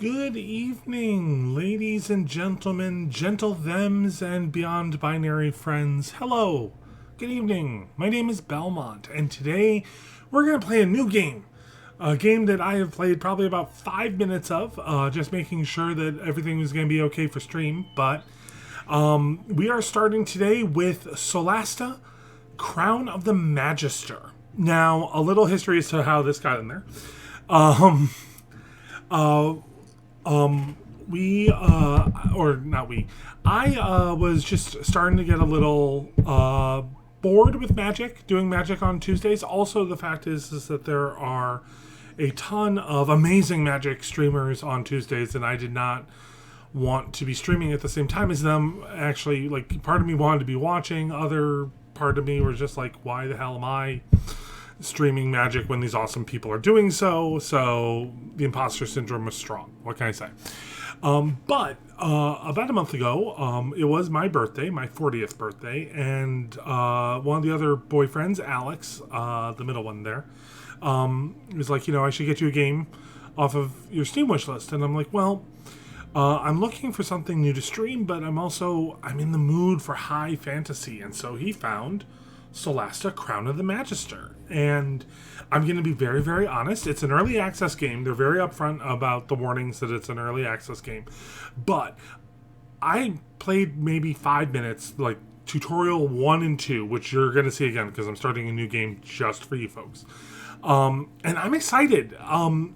Good evening, ladies and gentlemen, gentle thems and beyond binary friends. Hello. Good evening. My name is Belmont, and today we're going to play a new game. A game that I have played probably about 5 minutes of, just making sure that everything was going to be okay for stream. But we are starting today with Solasta, Crown of the Magister. Now, a little history as to how this got in there. I was just starting to get a little bored with Magic, doing Magic on Tuesdays. Also, the fact is that there are a ton of amazing Magic streamers on Tuesdays, and I did not want to be streaming at the same time as them. Actually, like, part of me wanted to be watching, other part of me was just like, why the hell am I streaming Magic when these awesome people are doing so? So the imposter syndrome was strong. What can I say? But about a month ago, it was my birthday, my 40th birthday, and one of the other boyfriends, Alex, the middle one there, was like, I should get you a game off of your Steam wish list. And I'm like, well, I'm looking for something new to stream, but I'm in the mood for high fantasy. And so he found Solasta, Crown of the Magister. And I'm going to be very, very honest. It's an early access game. They're very upfront about the warnings that it's an early access game. But I played maybe 5 minutes, like tutorial 1 and 2, which you're going to see again because I'm starting a new game just for you folks. And I'm excited.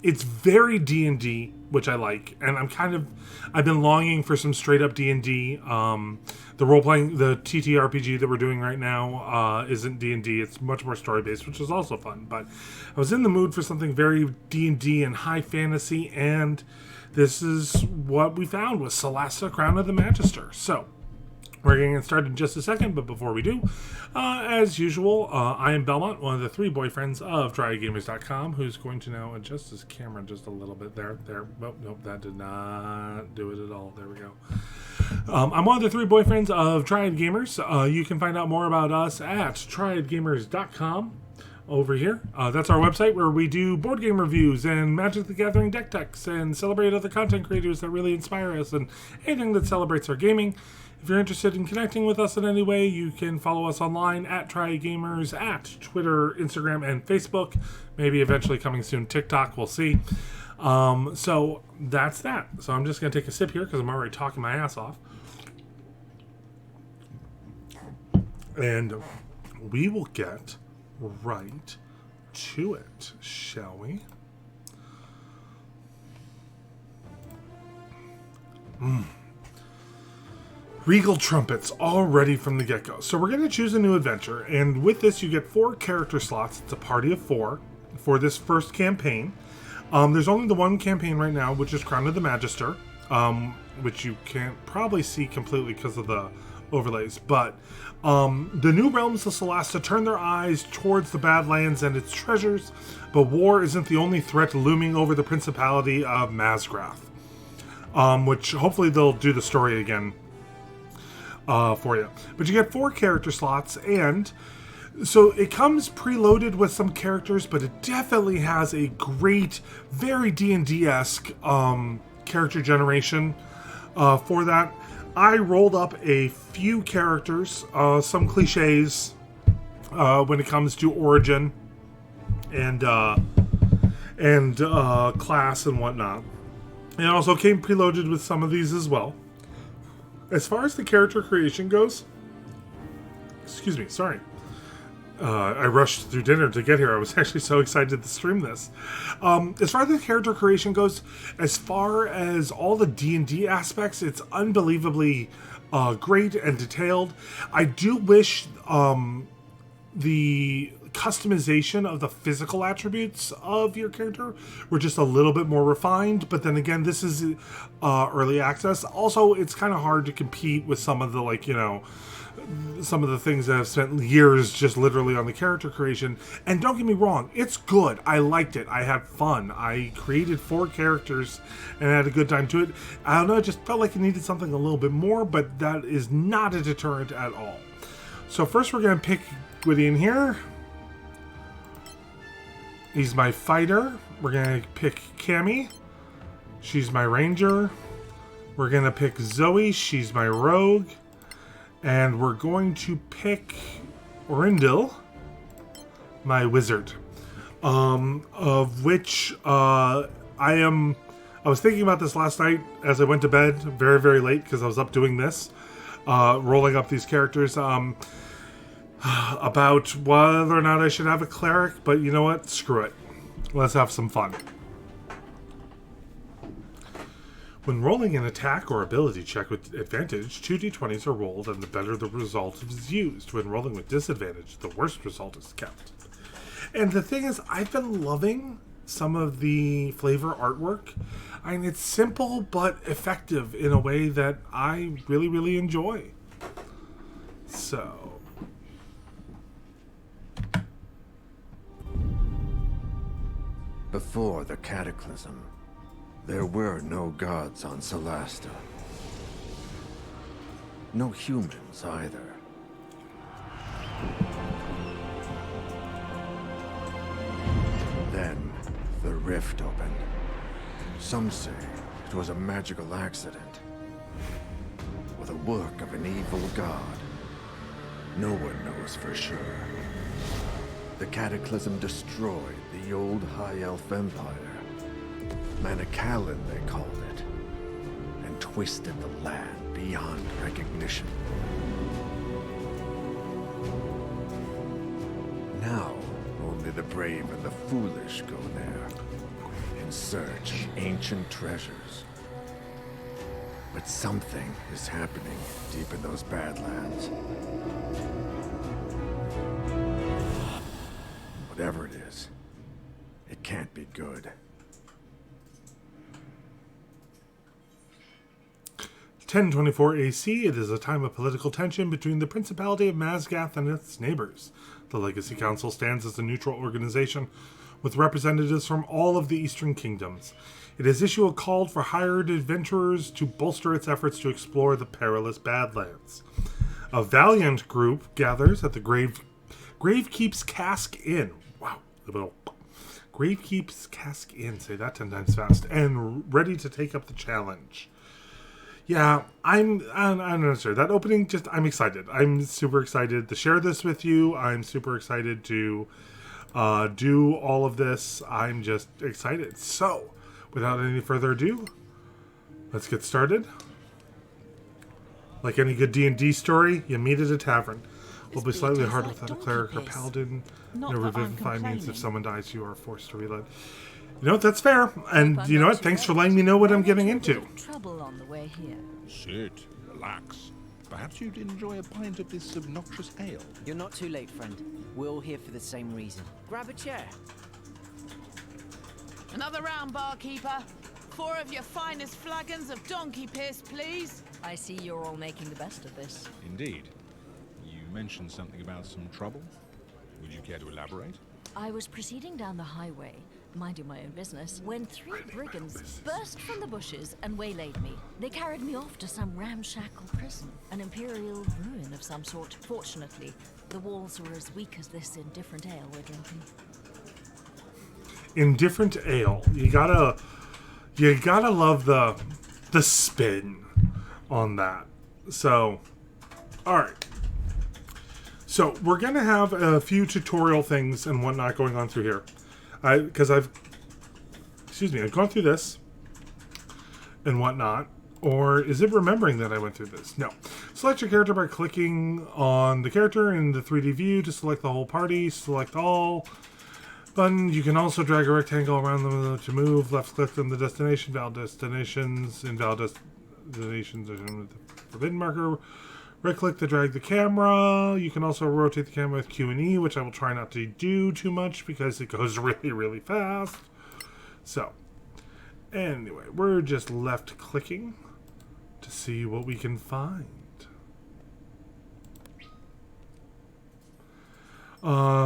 It's very D&D, which I like. And I've been longing for some straight up D&D. The role-playing, the TTRPG that we're doing right now isn't D&D. It's much more story-based, which is also fun. But I was in the mood for something very D&D and high fantasy, and this is what we found with Solasta, Crown of the Magister. So, we're going to get started in just a second, but before we do, as usual, I am Belmont, one of the 3 boyfriends of TryGamers.com, who's going to now adjust his camera just a little bit there. Nope, that did not do it at all. There we go. I'm one of the 3 boyfriends of Triad Gamers. You can find out more about us at TriadGamers.com over here. That's our website where we do board game reviews and Magic the Gathering deck techs and celebrate other content creators that really inspire us and anything that celebrates our gaming. If you're interested in connecting with us in any way, you can follow us online at Triad Gamers, at Twitter, Instagram, and Facebook. Maybe eventually coming soon TikTok, we'll see. So that's that. So I'm just going to take a sip here because I'm already talking my ass off. And we will get right to it, shall we? Regal trumpets all ready from the get-go. So we're going to choose a new adventure, and with this you get 4 character slots. It's a party of 4 for this first campaign. There's only the one campaign right now, which is Crown of the Magister, which you can't probably see completely because of the overlays. But the new realms of Solasta turn their eyes towards the Badlands and its treasures, but war isn't the only threat looming over the Principality of Mazgrath, which hopefully they'll do the story again for you. But you get 4 character slots, and so it comes preloaded with some characters, but it definitely has a great, very D&D-esque character generation for that. I rolled up a few characters, some cliches when it comes to origin and class and whatnot. And it also came preloaded with some of these as well. As far as the character creation goes, I rushed through dinner to get here. I was actually so excited to stream this. As far as the character creation goes, as far as all the D&D aspects, it's unbelievably great and detailed. I do wish the customization of the physical attributes of your character were just a little bit more refined, but then again, this is early access. Also, it's kind of hard to compete with some of the some of the things that have spent years just literally on the character creation. And don't get me wrong, it's good. I liked it. I had fun. I created 4 characters and had a good time to it. I don't know, it just felt like it needed something a little bit more, but that is not a deterrent at all. So first we're going to pick Gwydion here. He's my fighter. We're going to pick Cammy. She's my ranger. We're going to pick Zoe. She's my rogue. And we're going to pick Orindil, my wizard. Of which I was thinking about this last night as I went to bed very, very late because I was up doing this, rolling up these characters, about whether or not I should have a cleric, but you know what? Screw it. Let's have some fun. When rolling an attack or ability check with advantage, 2d20s are rolled, and the better the result is used. When rolling with disadvantage, the worst result is kept. And the thing is, I've been loving some of the flavor artwork. I mean, it's simple but effective in a way that I really, really enjoy. So... Before the Cataclysm, there were no gods on Solasta. No humans either. Then, the rift opened. Some say it was a magical accident, or the work of an evil god. No one knows for sure. The Cataclysm destroyed the old High Elf Empire. Manicalan, they called it, and twisted the land beyond recognition. Now, only the brave and the foolish go there, in search of ancient treasures. But something is happening deep in those Badlands. Whatever it is, it can't be good. 1024 AC, it is a time of political tension between the Principality of Mazgath and its neighbors. The Legacy Council stands as a neutral organization with representatives from all of the Eastern Kingdoms. It has issued a call for hired adventurers to bolster its efforts to explore the perilous Badlands. A valiant group gathers at the Gravekeep's Cask Inn. Wow. Gravekeep's Cask Inn, say that 10 times fast, and ready to take up the challenge. Yeah, I'm not sure. That opening, I'm excited. I'm super excited to share this with you. I'm super excited to do all of this. I'm just excited. So, without any further ado, let's get started. Like any good D&D story, you meet at a tavern. Will be slightly hard without a cleric or paladin. No revivify means if someone dies, you are forced to reload. You know what? That's fair. And you know what? Thanks for letting me know what I'm getting into. Trouble on the way here. Sit, relax. Perhaps you'd enjoy a pint of this obnoxious ale. You're not too late, friend. We're all here for the same reason. Grab a chair. Another round, barkeeper. 4 of your finest flagons of donkey piss, please. I see you're all making the best of this. Indeed. You mentioned something about some trouble. Would you care to elaborate? I was proceeding down the highway, minding my own business, when 3 brigands burst from the bushes and waylaid me. They carried me off to some ramshackle prison, an imperial ruin of some sort. Fortunately, the walls were as weak as this indifferent ale we're drinking. Indifferent ale. You gotta love the spin on that. So, all right. So we're gonna have a few tutorial things and whatnot going on through here, because I've gone through this and whatnot. Or is it remembering that I went through this? No. Select your character by clicking on the character in the 3D view to select the whole party. Select all button. You can also drag a rectangle around them to move. Left click on the destination. Valid destinations. Invalid destinations are shown with the forbidden marker. Right click to drag the camera. You can also rotate the camera with Q and E, which I will try not to do too much because it goes really, really fast. So, anyway, we're just left clicking to see what we can find.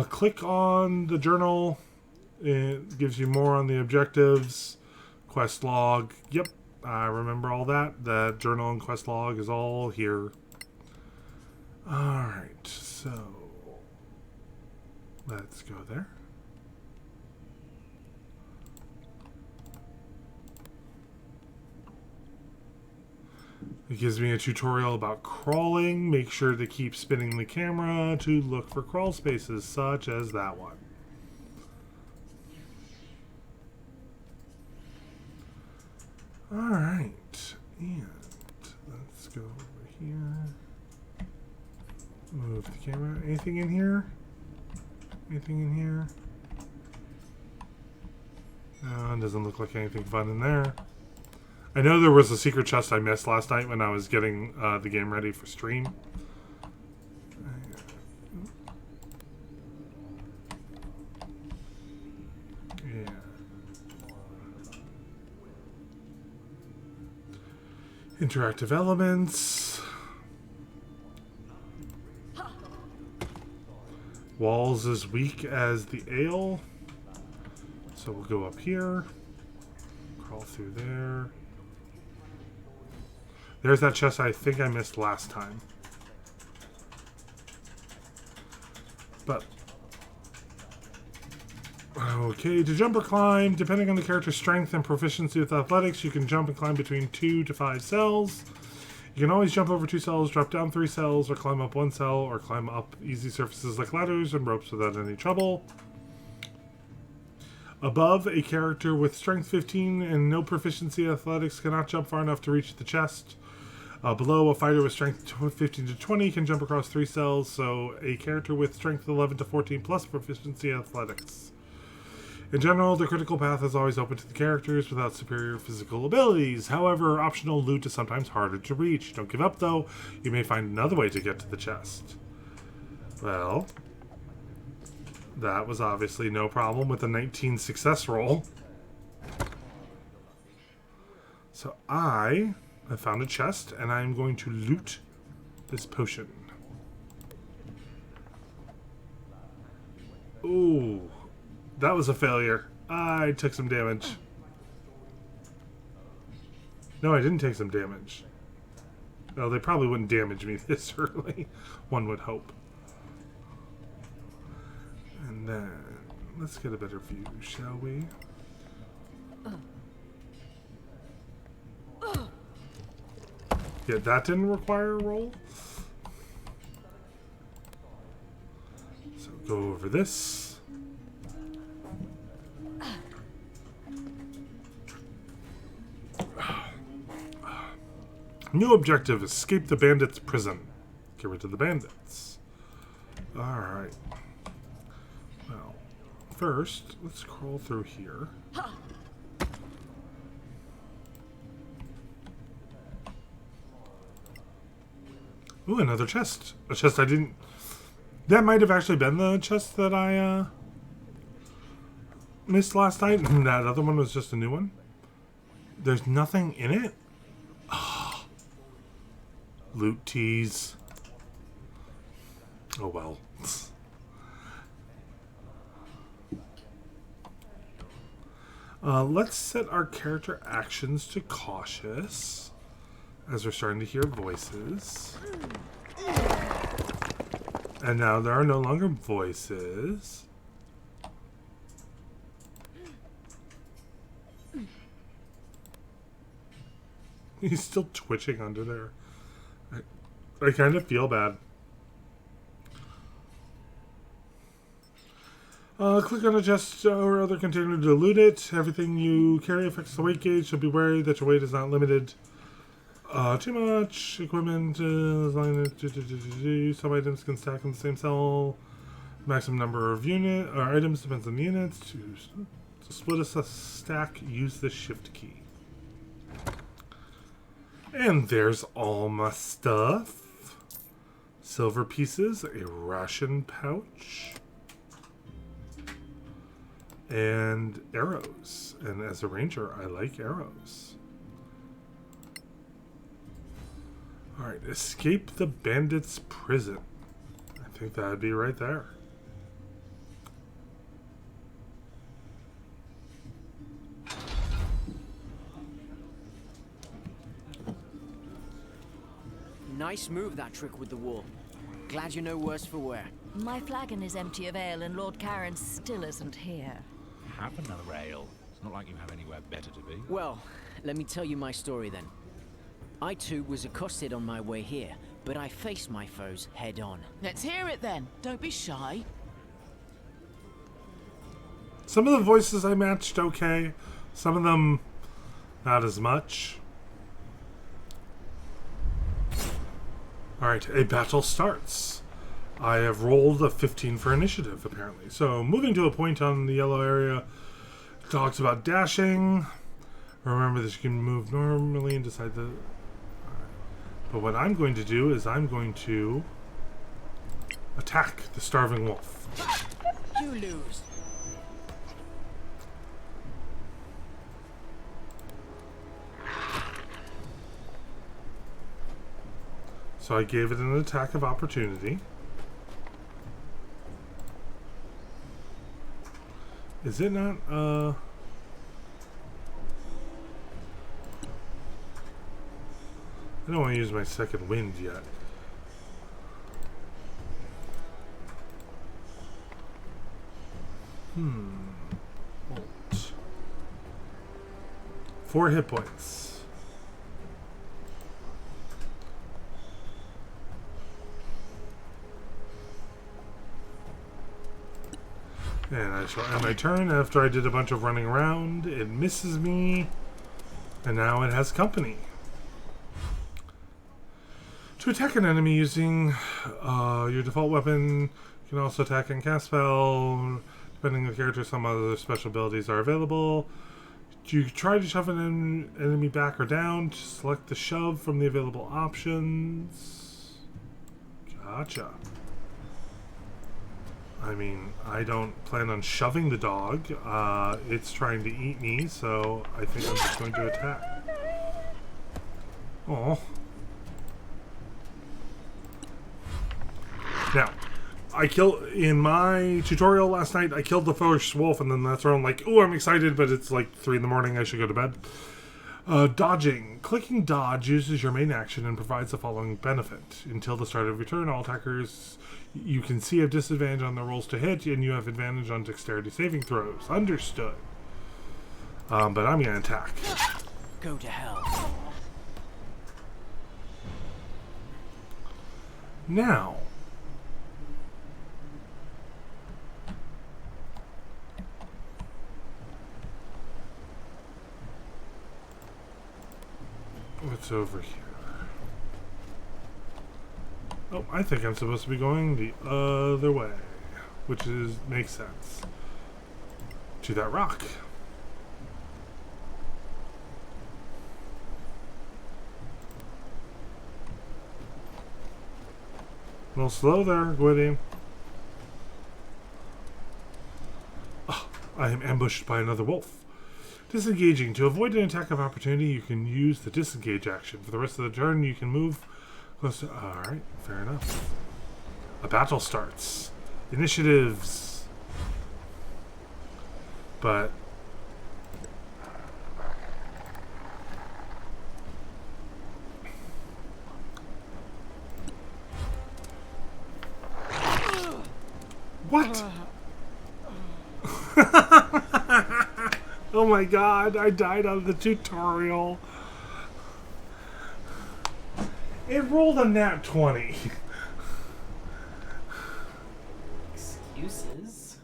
Click on the journal. It gives you more on the objectives. Quest log. Yep, I remember all that. The journal and quest log is all here. Alright, so let's go there. It gives me a tutorial about crawling. Make sure to keep spinning the camera to look for crawl spaces, such as that one. Alright, and let's go over here. Move the camera. Anything in here? Anything in here? No, it doesn't look like anything fun in there. I know there was a secret chest I missed last night when I was getting the game ready for stream. Yeah. Interactive elements. Walls as weak as the ale. So we'll go up here. Crawl through there. There's that chest I think I missed last time. But okay, to jump or climb, depending on the character's strength and proficiency with athletics, you can jump and climb between 2 to 5 cells. You can always jump over 2 cells, drop down 3 cells, or climb up 1 cell, or climb up easy surfaces like ladders and ropes without any trouble. Above, a character with strength 15 and no proficiency in athletics cannot jump far enough to reach the chest. Below, a fighter with strength 15 to 20 can jump across 3 cells, so a character with strength 11 to 14 plus proficiency in athletics. In general, the critical path is always open to the characters without superior physical abilities. However, optional loot is sometimes harder to reach. Don't give up, though. You may find another way to get to the chest. Well, that was obviously no problem with a 19 success roll. So I have found a chest, and I'm going to loot this potion. Ooh. That was a failure. I took some damage. No, I didn't take some damage. Well, they probably wouldn't damage me this early. One would hope. And then, let's get a better view, shall we? Yeah, that didn't require a roll. So go over this. New objective, escape the bandits' prison. Get rid of the bandits. Alright. Well, first, let's crawl through here. Ooh, another chest. A chest I didn't... That might have actually been the chest that I missed last night, and that other one was just a new one. There's nothing in it? Loot tease. Oh well. Let's set our character actions to cautious, as we're starting to hear voices. And now there are no longer voices. He's still twitching under there. I kind of feel bad. Click on a chest or other container to loot it. Everything you carry affects the weight gauge, so be wary that your weight is not limited. Too much equipment. Some items can stack in the same cell. Maximum number of items depends on the units. To split a stack, use the shift key. And there's all my stuff. Silver pieces, a ration pouch, and arrows. And as a ranger, I like arrows. Alright, escape the bandits' prison. I think that'd be right there. Nice move, that trick with the wall. Glad you know worse for wear. My flagon is empty of ale and Lord Karen still isn't here. Have another ale. It's not like you have anywhere better to be. Well, let me tell you my story then. I too was accosted on my way here, but I faced my foes head on. Let's hear it then. Don't be shy. Some of the voices I matched okay. Some of them not as much. Alright, a battle starts. I have rolled a 15 for initiative, apparently. So, moving to a point on the yellow area talks about dashing. Remember that you can move normally and decide the... But what I'm going to do is I'm going to attack the starving wolf. You lose. So I gave it an attack of opportunity. Is it not, I don't want to use my second wind yet. Bolt. 4 hit points. And I shall end my turn after I did a bunch of running around. It misses me. And now it has company. To attack an enemy using your default weapon, you can also attack and cast spell. Depending on the character, some other special abilities are available. You try to shove an enemy back or down. Just select the shove from the available options. Gotcha. I mean, I don't plan on shoving the dog. It's trying to eat me, so I think I'm just going to attack. Oh. Now, in my tutorial last night, I killed the first wolf, and then that's where I'm like, oh, I'm excited, but it's like 3 in the morning, I should go to bed. Dodging. Clicking dodge uses your main action and provides the following benefit. Until the start of your turn, all attackers you can see have disadvantage on the rolls to hit, and you have advantage on dexterity saving throws. Understood. But I'm going to attack. Go to hell. Now. What's over here? Oh, I think I'm supposed to be going the other way, which makes sense. To that rock. A little slow there, Gwyddy. Oh, I am ambushed by another wolf. Disengaging. To avoid an attack of opportunity, you can use the disengage action. For the rest of the turn, you can move close to... Alright, fair enough. A battle starts. Initiatives. But... What? Oh my god, I died on the tutorial. It rolled a nat 20. Excuses?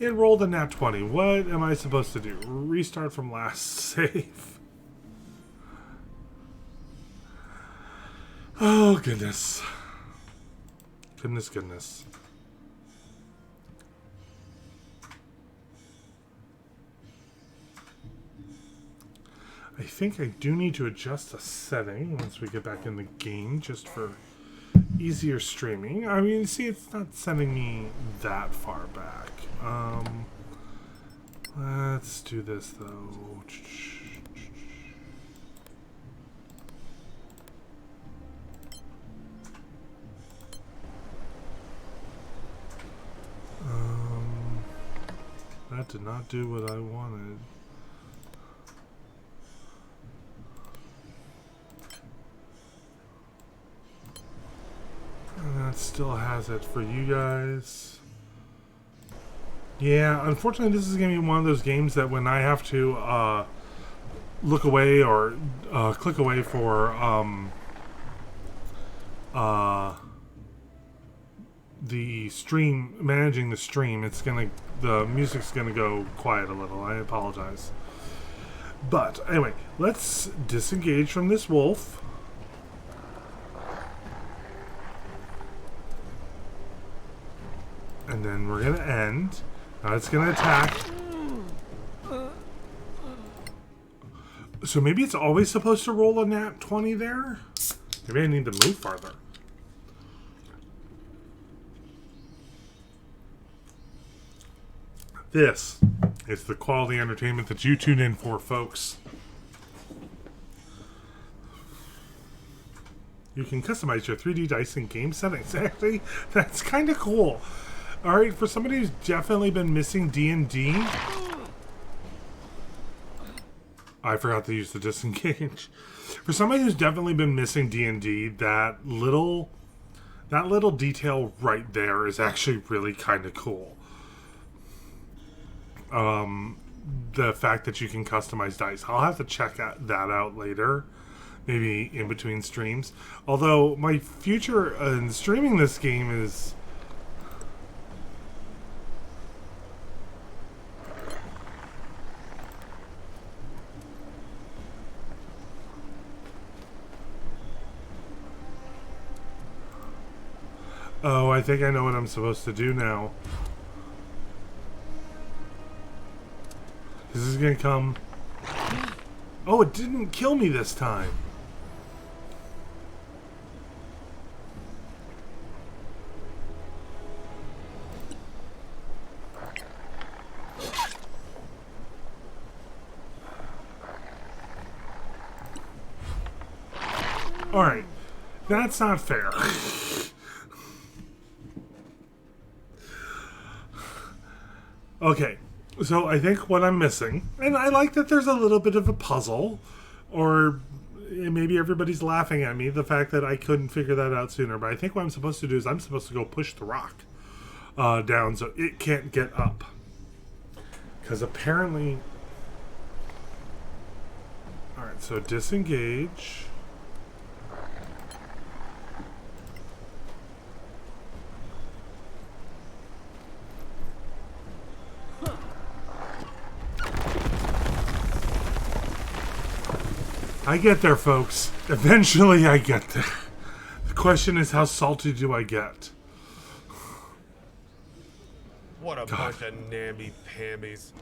It rolled a nat 20. What am I supposed to do? Restart from last save. Oh, goodness. Goodness. I think I do need to adjust a setting once we get back in the game, just for easier streaming. I mean, see, it's not sending me that far back. Let's do this, though. That did not do what I wanted. And that still has it for you guys. Yeah, unfortunately this is going to be one of those games that when I have to look away or click away for the stream, managing the stream, the music's gonna go quiet a little. I apologize. But anyway, let's disengage from this wolf. And then we're gonna end. Now it's gonna attack. So maybe it's always supposed to roll a nat 20 there? Maybe I need to move farther. This is the quality entertainment that you tune in for, folks. You can customize your 3D dice in game settings. Actually, that's kind of cool. Alright, for somebody who's definitely been missing D&D... I forgot to use the disengage. For somebody who's definitely been missing D&D, that little detail right there is actually really kind of cool. The fact that you can customize dice. I'll have to check that out later, maybe in between streams. Although my future in streaming this game is... Oh, I think I know what I'm supposed to do now. This is gonna come... Oh, it didn't kill me this time. Alright. That's not fair. Okay, so I think what I'm missing, and I like that there's a little bit of a puzzle, or maybe everybody's laughing at me, the fact that I couldn't figure that out sooner, but I think what I'm supposed to do is I'm supposed to go push the rock down so it can't get up. Because apparently... Alright, so disengage... I get there, folks. Eventually I get there. The question is, how salty do I get? What a bunch of namby-pambies.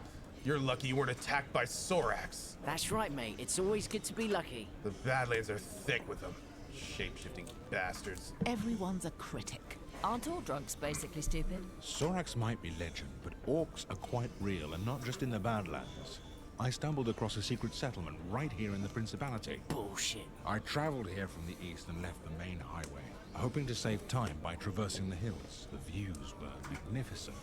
You're lucky you weren't attacked by Sorax. That's right, mate. It's always good to be lucky. The Badlands are thick with them. Shape-shifting bastards. Everyone's a critic. Aren't all drugs basically stupid? Sorax might be legend, but orcs are quite real, and not just in the Badlands. I stumbled across a secret settlement right here in the Principality. Bullshit. I traveled here from the east and left the main highway, hoping to save time by traversing the hills. The views were magnificent.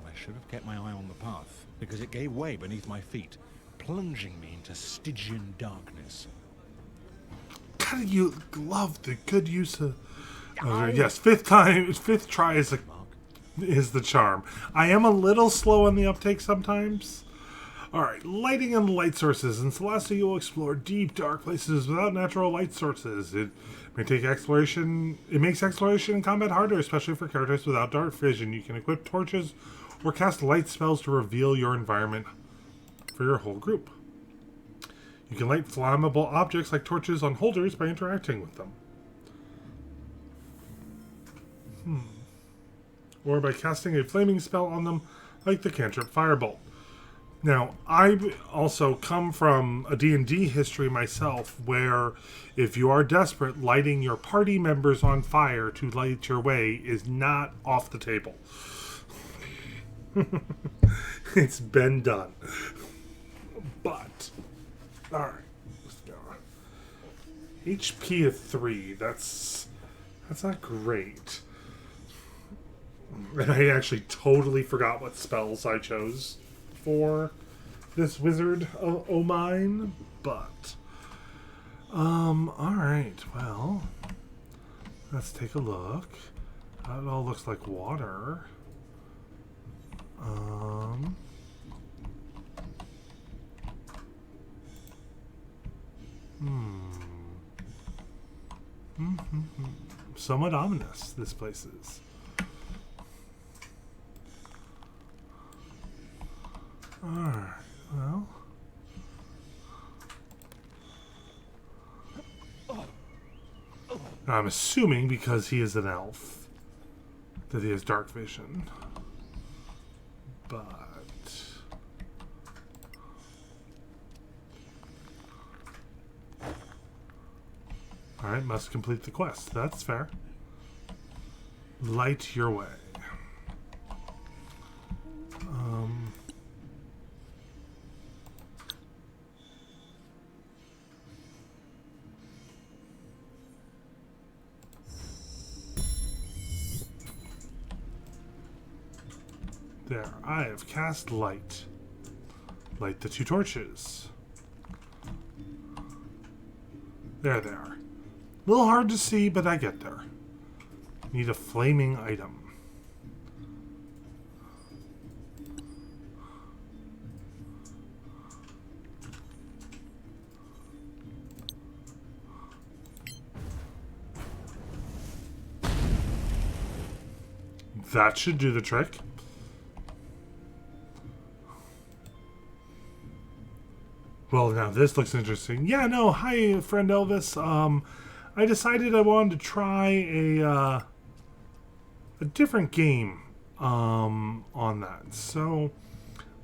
I should have kept my eye on the path, because it gave way beneath my feet, plunging me into Stygian darkness. God, you love the good use of... yes, fifth try is the charm. I am a little slow on the uptake sometimes. Alright, lighting and light sources. In Solasta, you will explore deep, dark places without natural light sources. It makes exploration and combat harder, especially for characters without dark vision. You can equip torches or cast light spells to reveal your environment for your whole group. You can light flammable objects like torches on holders by interacting with them. Or by casting a flaming spell on them, like the cantrip Firebolt. Now, I also come from a D&D history myself, where if you are desperate, lighting your party members on fire to light your way is not off the table. It's been done. But, alright, let's go. HP of 3, that's not great. And I actually totally forgot what spells I chose for this wizard o' mine, but alright, well, let's take a look. That all looks like water. Somewhat ominous, this place is. Alright, well. I'm assuming because he is an elf that he has dark vision. But alright, must complete the quest. That's fair. Light your way. There, I have cast light. Light the 2 torches. There they are. A little hard to see, but I get there. Need a flaming item. That should do the trick. Well, now this looks interesting. Yeah, no, hi, friend Elvis. I decided I wanted to try a different game on that. So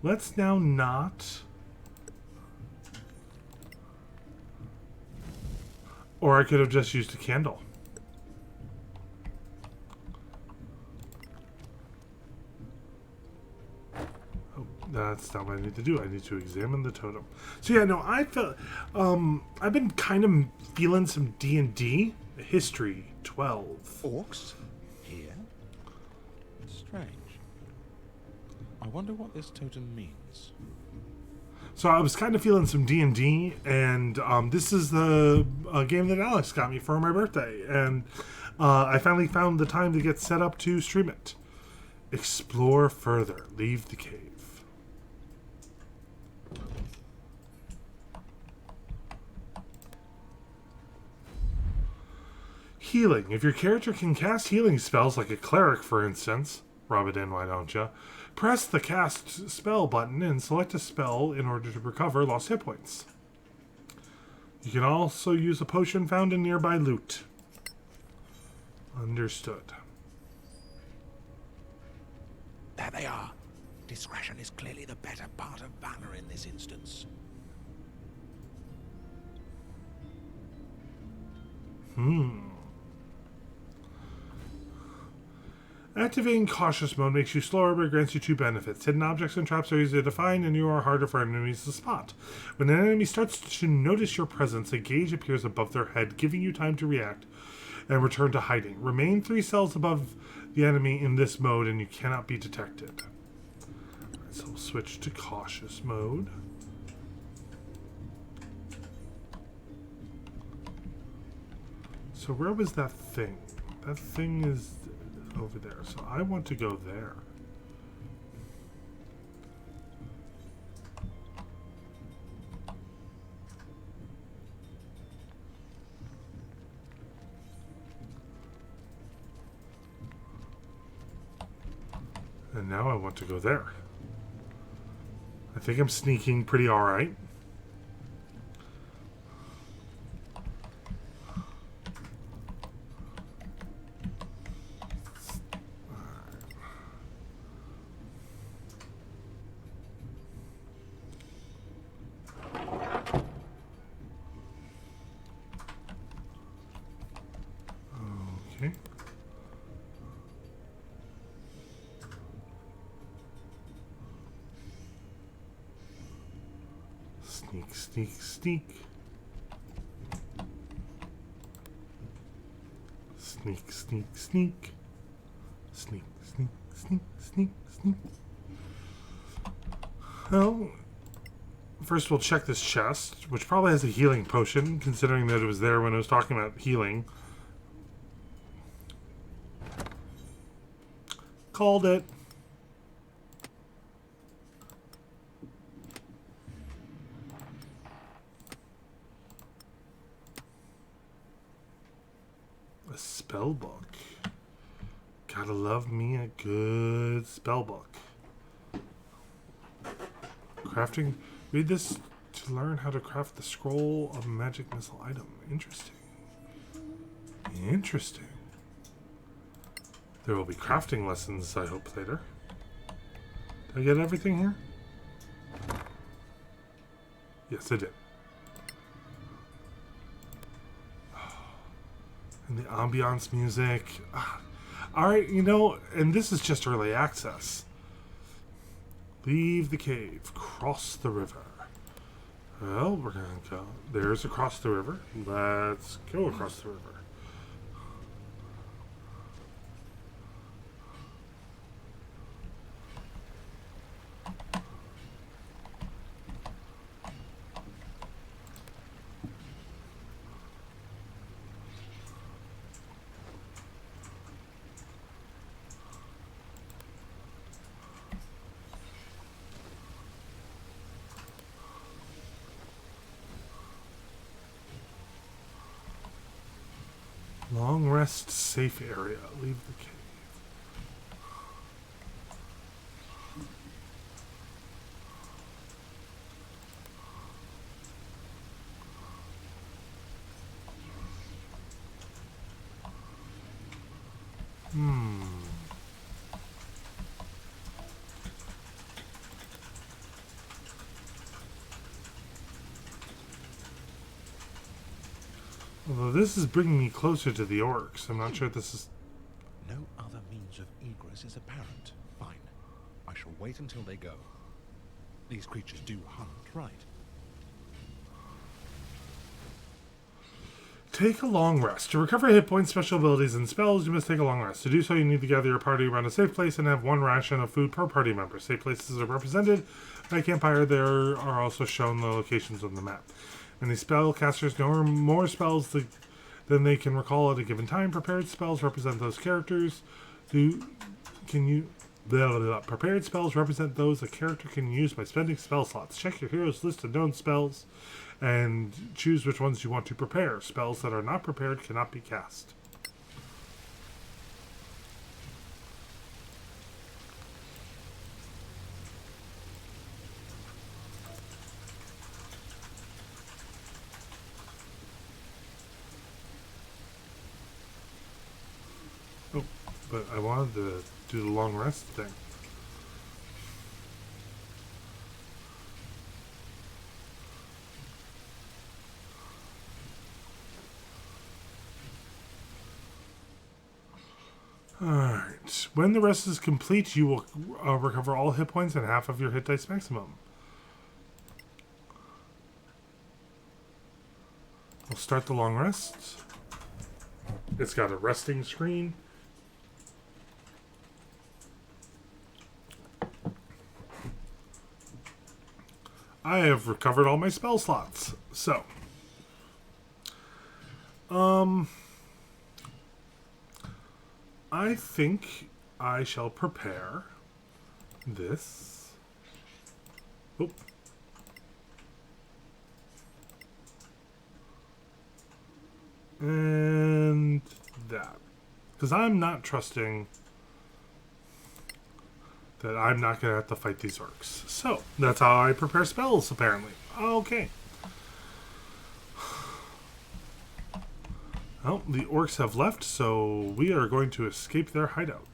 let's now not. Or I could have just used a candle. That's not what I need to do. I need to examine the totem. So yeah, no, I felt I've been kind of feeling some D&D history 12. Orcs? Here? Strange. I wonder what this totem means. So I was kind of feeling some D&D, and this is the game that Alex got me for my birthday, and I finally found the time to get set up to stream it. Explore further. Leave the cave. Healing. If your character can cast healing spells, like a cleric, for instance, rub it in, why don't ya? Press the cast spell button and select a spell in order to recover lost hit points. You can also use a potion found in nearby loot. Understood. There they are. Discretion is clearly the better part of valor in this instance. Activating cautious mode makes you slower but grants you 2 benefits. Hidden objects and traps are easy to find and you are harder for enemies to spot. When an enemy starts to notice your presence, a gauge appears above their head, giving you time to react and return to hiding. Remain 3 cells above the enemy in this mode and you cannot be detected. Alright, so we'll switch to cautious mode. So where was that thing? That thing is over there, so I want to go there. And now I want to go there. I think I'm sneaking pretty alright. Okay. Sneak, sneak, sneak. Sneak, sneak, sneak. Sneak, sneak, sneak, sneak, sneak. Well, first we'll check this chest, which probably has a healing potion, considering that it was there when I was talking about healing. Called it. spell book. Gotta love me a good spell book. Crafting. Read this to learn how to craft the scroll of a magic missile item. Interesting. Interesting. There will be crafting lessons, I hope, later. Did I get everything here? Yes, I did. And the ambiance music. Alright, you know, and this is just early access. Leave the cave. Cross the river. Well, we're gonna go. There's across the river. Let's go across the river. Long rest safe area. Leave the cave. Although this is bringing me closer to the orcs. I'm not sure this is... No other means of egress is apparent. Fine. I shall wait until they go. These creatures do hunt, right? Take a long rest. To recover hit points, special abilities, and spells, you must take a long rest. To do so, you need to gather your party around a safe place and have one ration of food per party member. Safe places are represented by campfire. There are also shown the locations on the map. Many spellcasters know more spells than they can recall at a given time. Prepared spells represent those characters. Prepared spells represent those a character can use by spending spell slots. Check your hero's list of known spells and choose which ones you want to prepare. Spells that are not prepared cannot be cast. Oh, but I wanted to do the long rest thing. Alright. When the rest is complete, you will recover all hit points and half of your hit dice maximum. We'll start the long rest. It's got a resting screen. I have recovered all my spell slots. So, I think I shall prepare this. Oop. And that. Because I'm not trusting that I'm not going to have to fight these orcs. So, that's how I prepare spells, apparently. Okay. Well, the orcs have left, so we are going to escape their hideout.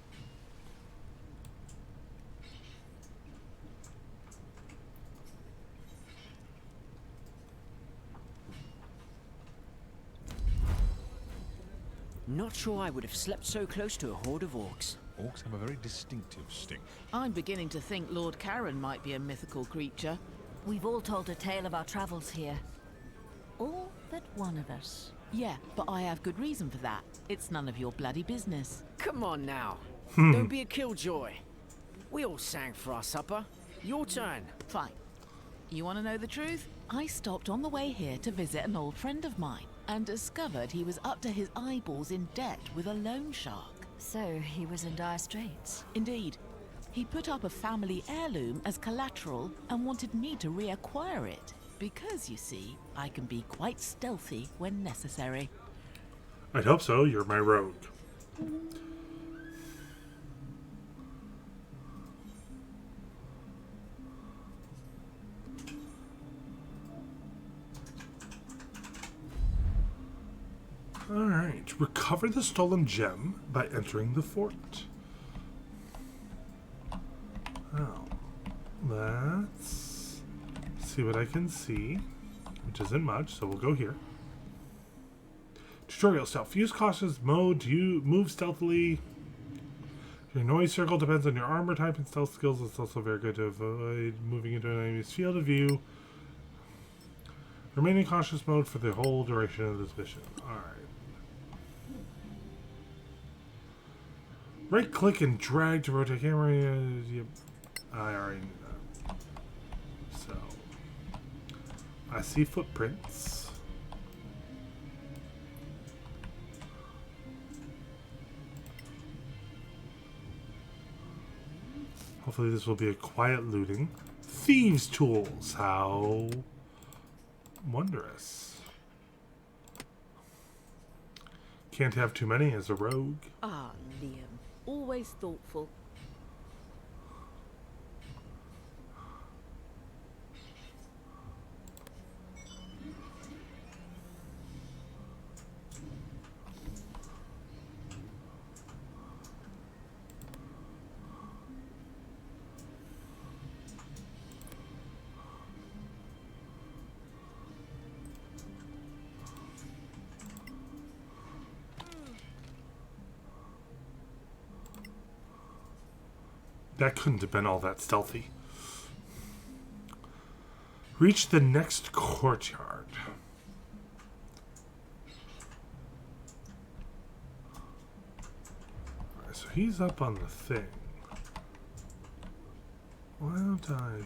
Not sure I would have slept so close to a horde of orcs. Orcs have a very distinctive stink. I'm beginning to think Lord Karen might be a mythical creature. We've all told a tale of our travels here. All but one of us. Yeah, but I have good reason for that. It's none of your bloody business. Come on now. Don't be a killjoy. We all sang for our supper. Your turn. Fine. You want to know the truth? I stopped on the way here to visit an old friend of mine and discovered he was up to his eyeballs in debt with a loan shark. So he was in dire straits. Indeed. He put up a family heirloom as collateral and wanted me to reacquire it. Because, you see, I can be quite stealthy when necessary. I'd hope so. You're my rogue. Alright. Recover the stolen gem by entering the fort. Oh. Let's see what I can see. Which isn't much, so we'll go here. Tutorial stealth. Use cautious mode to move stealthily. Your noise circle depends on your armor type and stealth skills. It's also very good to avoid moving into an enemy's field of view. Remain in cautious mode for the whole duration of this mission. Alright. Right click and drag to rotate camera. Yep. I already knew that. So, I see footprints. Hopefully this will be a quiet looting. Thieves' tools. How wondrous. Can't have too many as a rogue. Ah, Liam. Always thoughtful. That couldn't have been all that stealthy. Reach the next courtyard. Alright, so he's up on the thing. Why don't I...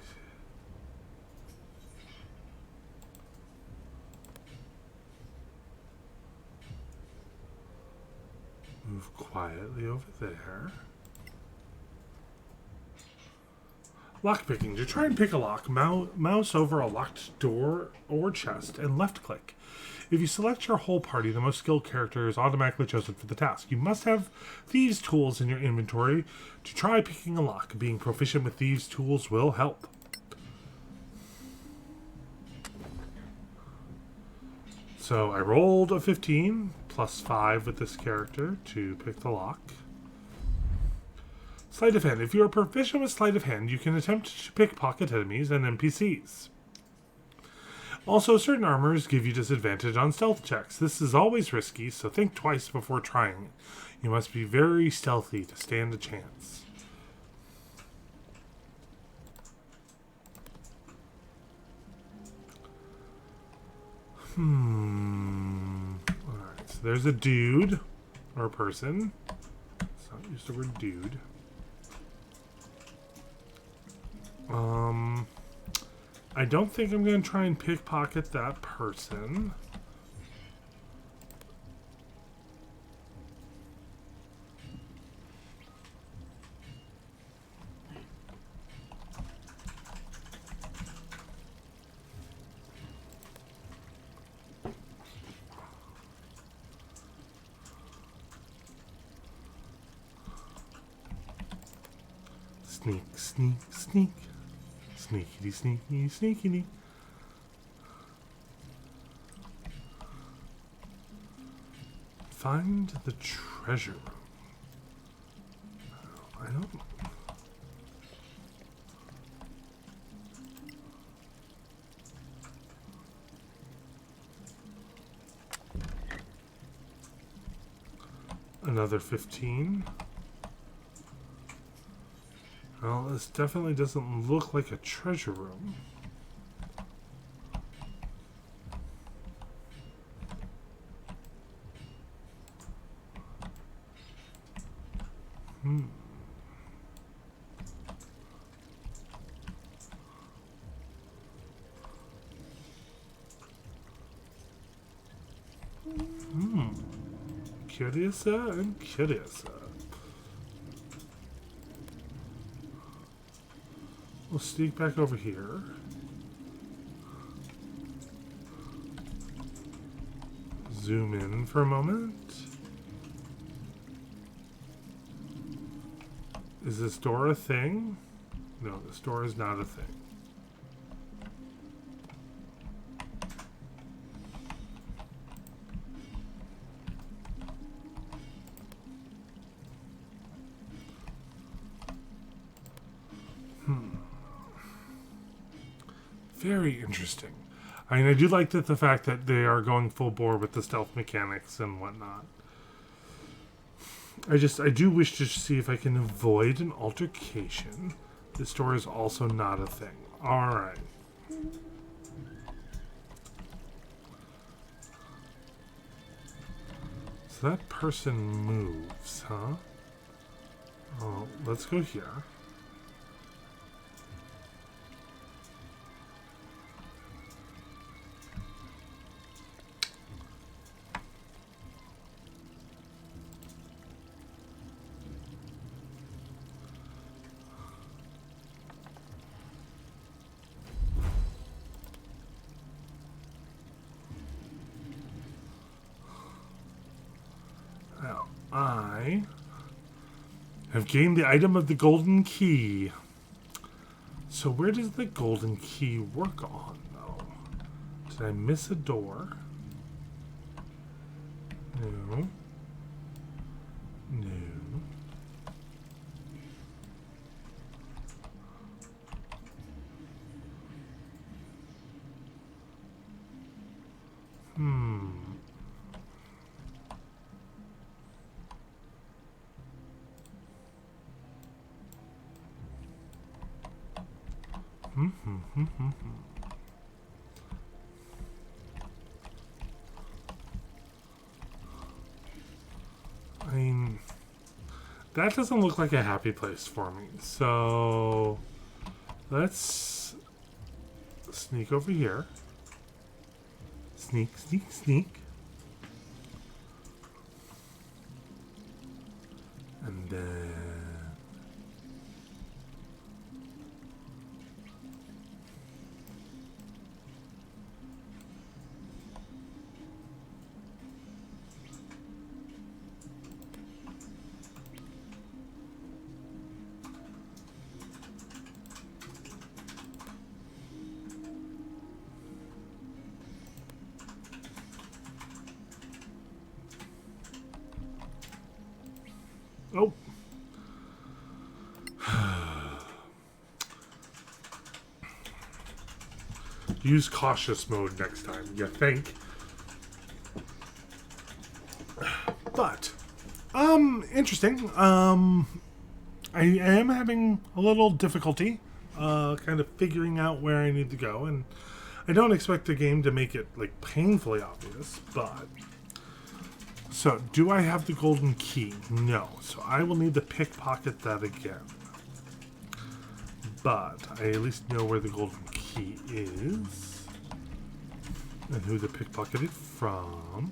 move quietly over there. Lockpicking. To try and pick a lock, mouse over a locked door or chest and left click. If you select your whole party, the most skilled character is automatically chosen for the task. You must have thieves' tools in your inventory to try picking a lock. Being proficient with thieves' tools will help. So I rolled a 15 plus 5 with this character to pick the lock. Sleight of hand. If you are proficient with sleight of hand, you can attempt to pickpocket enemies and NPCs. Also, certain armors give you disadvantage on stealth checks. This is always risky, so think twice before trying it. You must be very stealthy to stand a chance. Alright, so there's a dude, or a person. Let's not use the word dude. I don't think I'm going to try and pickpocket that person. Sneak, sneak, sneak. Sneaky, sneaky, sneaky. Find the treasure room. I don't. Another 15. Well, this definitely doesn't look like a treasure room. Curiouser and curiouser. We'll sneak back over here. zoom in for a moment. Is this door a thing? No, this door is not a thing. Very interesting. I mean, I do like the fact that they are going full bore with the stealth mechanics and whatnot. I do wish to see if I can avoid an altercation. This door is also not a thing. Alright. So that person moves, huh? Oh, let's go here. Now, I have gained the item of the golden key. So where does the golden key work on, though? Did I miss a door? No. No. I mean, that doesn't look like a happy place for me. So let's sneak over here. Sneak, sneak, sneak. And then oh. Use cautious mode next time, you think? But, interesting. I am having a little difficulty, kind of figuring out where I need to go, and I don't expect the game to make it, like, painfully obvious, but... So, do I have the golden key? No. So I will need to pickpocket that again. But I at least know where the golden key is. And who to pickpocket it from.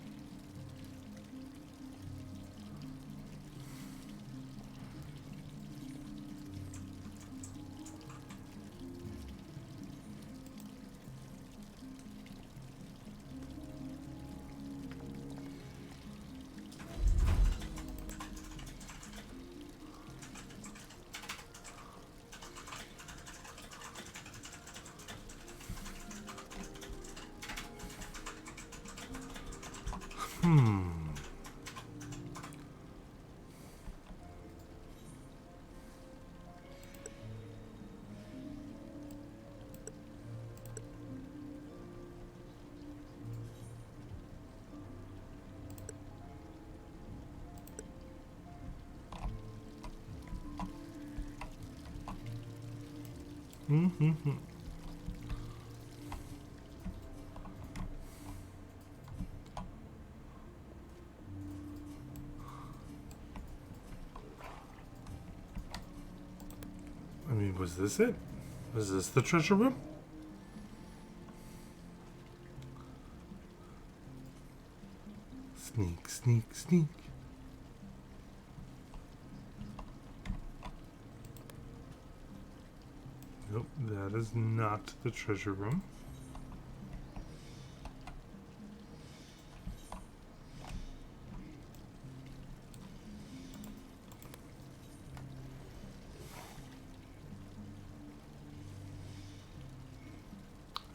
I mean, was this it? Was this the treasure room? Sneak, sneak, sneak. Nope, that is not the treasure room.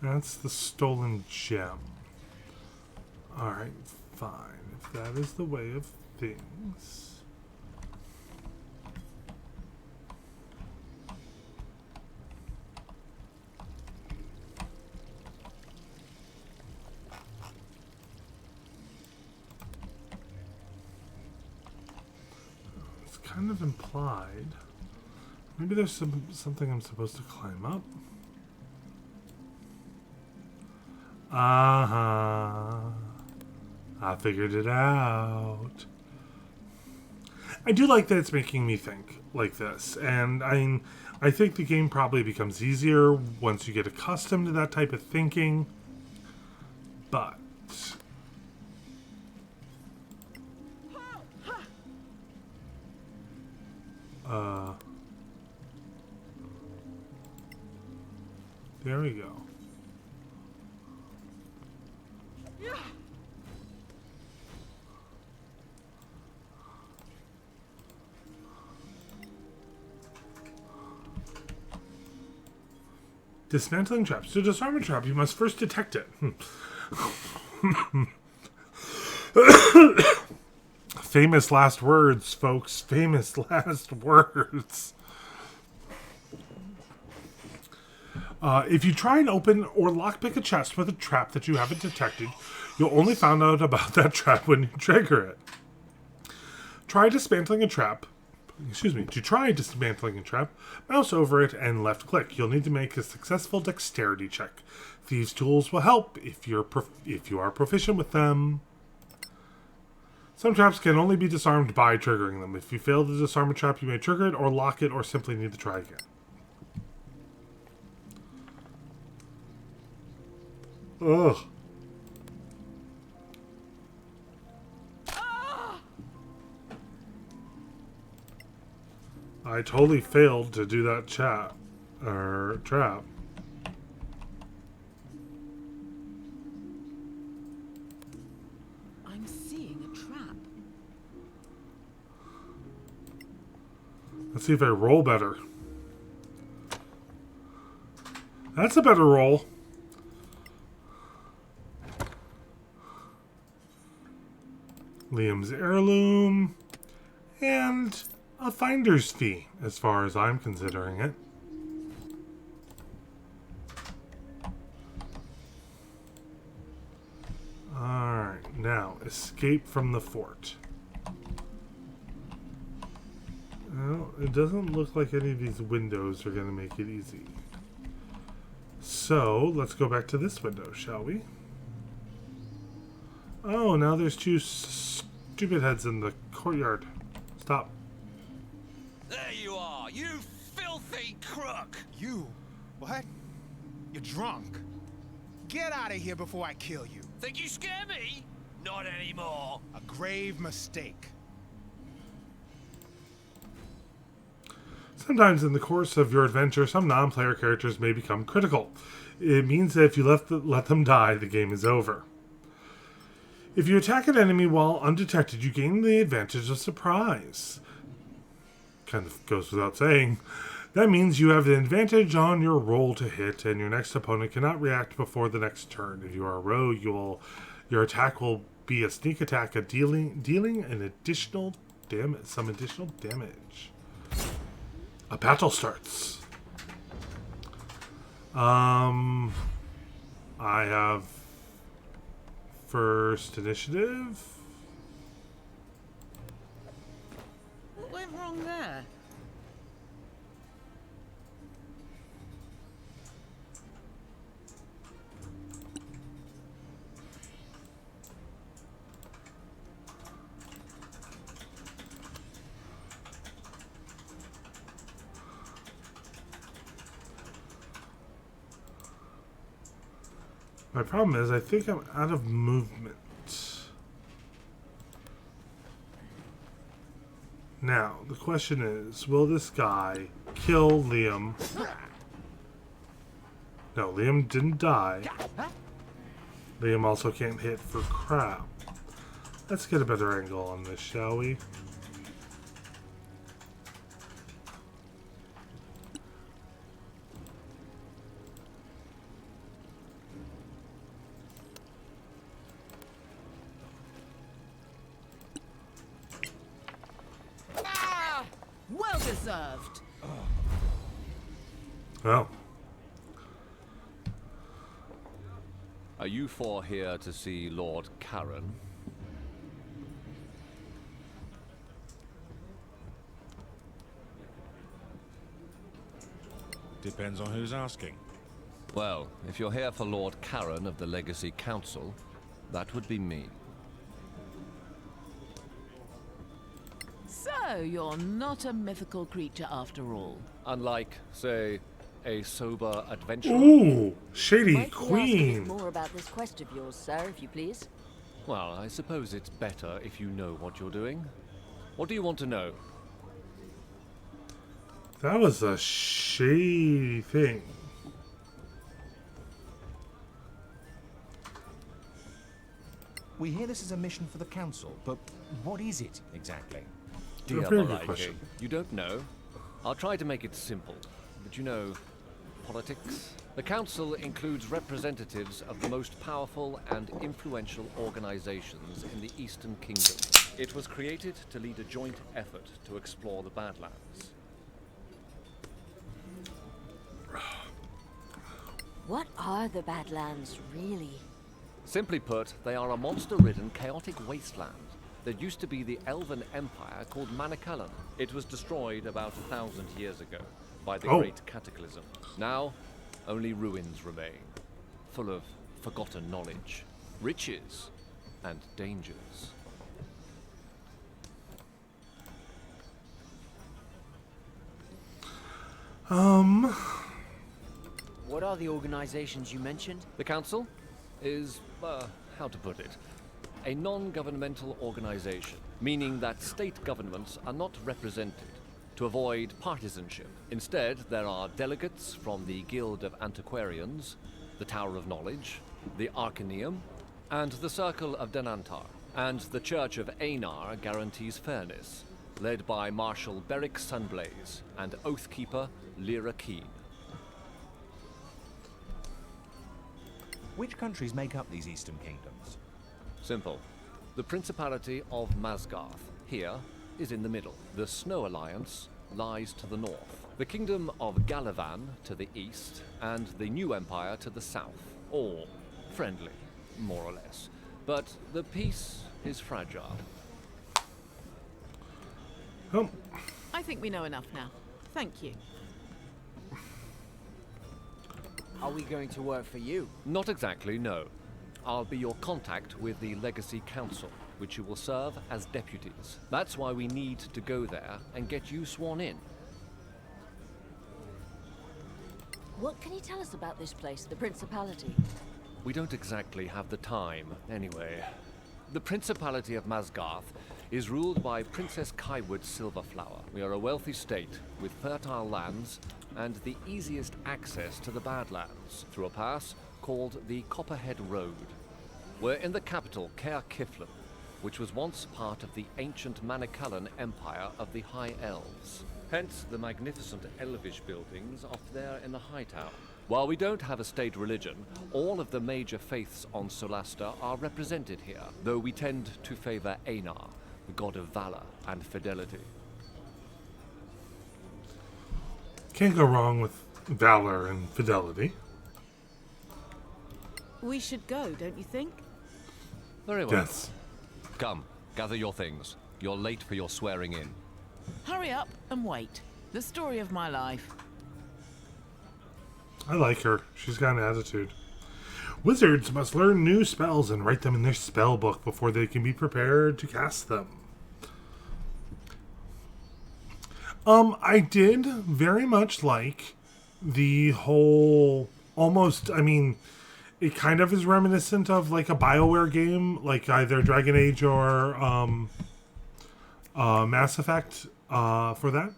That's the stolen gem. Alright, fine. If that is the way of things. It's kind of implied. Maybe there's something I'm supposed to climb up. Uh-huh. I figured it out. I do like that it's making me think like this. And I think the game probably becomes easier once you get accustomed to that type of thinking. But... there we go. Dismantling traps. To disarm a trap, you must first detect it. Famous last words, folks. Famous last words. If you try and open or lockpick a chest with a trap that you haven't detected, you'll only find out about that trap when you trigger it. Try dismantling a trap. To try dismantling a trap, mouse over it and left click. You'll need to make a successful dexterity check. Thieves' tools will help if you are proficient with them. Some traps can only be disarmed by triggering them. If you fail to disarm a trap, you may trigger it or lock it or simply need to try again. Ugh. I totally failed to do that trap. I'm seeing a trap. Let's see if I roll better. That's a better roll. Liam's heirloom. And a finder's fee, as far as I'm considering it. Alright, now, escape from the fort. Well, it doesn't look like any of these windows are going to make it easy. So, let's go back to this window, shall we? Oh, now there's two stupid heads in the courtyard. Stop. There you are, you filthy crook! You? What? You're drunk. Get out of here before I kill you. Think you scare me? Not anymore. A grave mistake. Sometimes in the course of your adventure, some non-player characters may become critical. It means that if you let them die, the game is over. If you attack an enemy while undetected, you gain the advantage of surprise. Kind of goes without saying. That means you have an advantage on your roll to hit, and your next opponent cannot react before the next turn. If you are a rogue, your attack will be a sneak attack, dealing an additional some additional damage. A battle starts. I have first initiative. What went wrong there? My problem is I think I'm out of movement. Now, the question is, will this guy kill Liam? No, Liam didn't die. Liam also can't hit for crap. Let's get a better angle on this, shall we? served. Oh. Are you four here to see Lord Karen? Depends on who's asking. Well, if you're here for Lord Karen of the Legacy Council, that would be me. So, you're not a mythical creature after all. Unlike, say, a sober adventurer. Ooh, shady Might we ask a bit queen. more about this quest of yours, sir, if you please? Well, I suppose it's better if you know what you're doing. What do you want to know? That was a shady thing. We hear this is a mission for the council, but what is it exactly? Dear very good Malachi, question. you don't know? I'll try to make it simple. But you know, politics? The council includes representatives of the most powerful and influential organizations in the Eastern Kingdom. It was created to lead a joint effort to explore the Badlands. What are the Badlands, really? Simply put, they are a monster-ridden, chaotic wasteland. There used to be the Elven Empire called Manicullen. It was destroyed about 1,000 years ago by the Great Cataclysm. Now, only ruins remain, full of forgotten knowledge, riches, and dangers. What are the organizations you mentioned? The Council is, how to put it, a non-governmental organization, meaning that state governments are not represented to avoid partisanship. Instead, there are delegates from the Guild of Antiquarians, the Tower of Knowledge, the Arcaneum, and the Circle of Denantar. And the Church of Einar guarantees fairness, led by Marshal Beric Sunblaze and Oathkeeper Lyra Keen. Which countries make up these Eastern Kingdoms? Simple. The Principality of Masgarth, here, is in the middle. The Snow Alliance lies to the north. The Kingdom of Galavan to the east, and the New Empire to the south. All friendly, more or less. But the peace is fragile. Oh, I think we know enough now. Thank you. Are we going to work for you? Not exactly, no. I'll be your contact with the Legacy Council, which you will serve as deputies. That's why we need to go there and get you sworn in. What can you tell us about this place, the Principality? We don't exactly have the time, anyway. The Principality of Masgarth is ruled by Princess Kaiwood Silverflower. We are a wealthy state with fertile lands and the easiest access to the Badlands through a pass called the Copperhead Road. We're in the capital, Caer Kiflin, which was once part of the ancient Manicullen Empire of the High Elves. Hence the magnificent elvish buildings off there in the High Tower. While we don't have a state religion, all of the major faiths on Solasta are represented here, though we tend to favor Einar, the god of valor and fidelity. can't go wrong with valor and fidelity. We should go, don't you think? Very well. Yes. Come, gather your things. You're late for your swearing in. Hurry up and wait. The story of my life. I like her. She's got an attitude. Wizards must learn new spells and write them in their spell book before they can be prepared to cast them. I did very much like the whole almost, I mean, it kind of is reminiscent of like a BioWare game, like either Dragon Age or Mass Effect for that.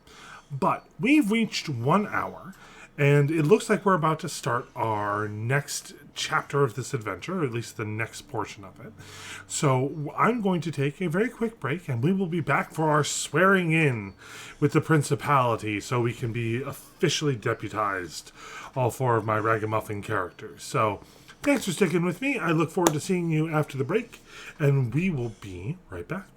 But we've reached 1 hour, and it looks like we're about to start our next chapter of this adventure, or at least the next portion of it. So I'm going to take a very quick break, and we will be back for our swearing in with the Principality, so we can be officially deputized, all 4 of my ragamuffin characters. So thanks for sticking with me. I look forward to seeing you after the break, and we will be right back.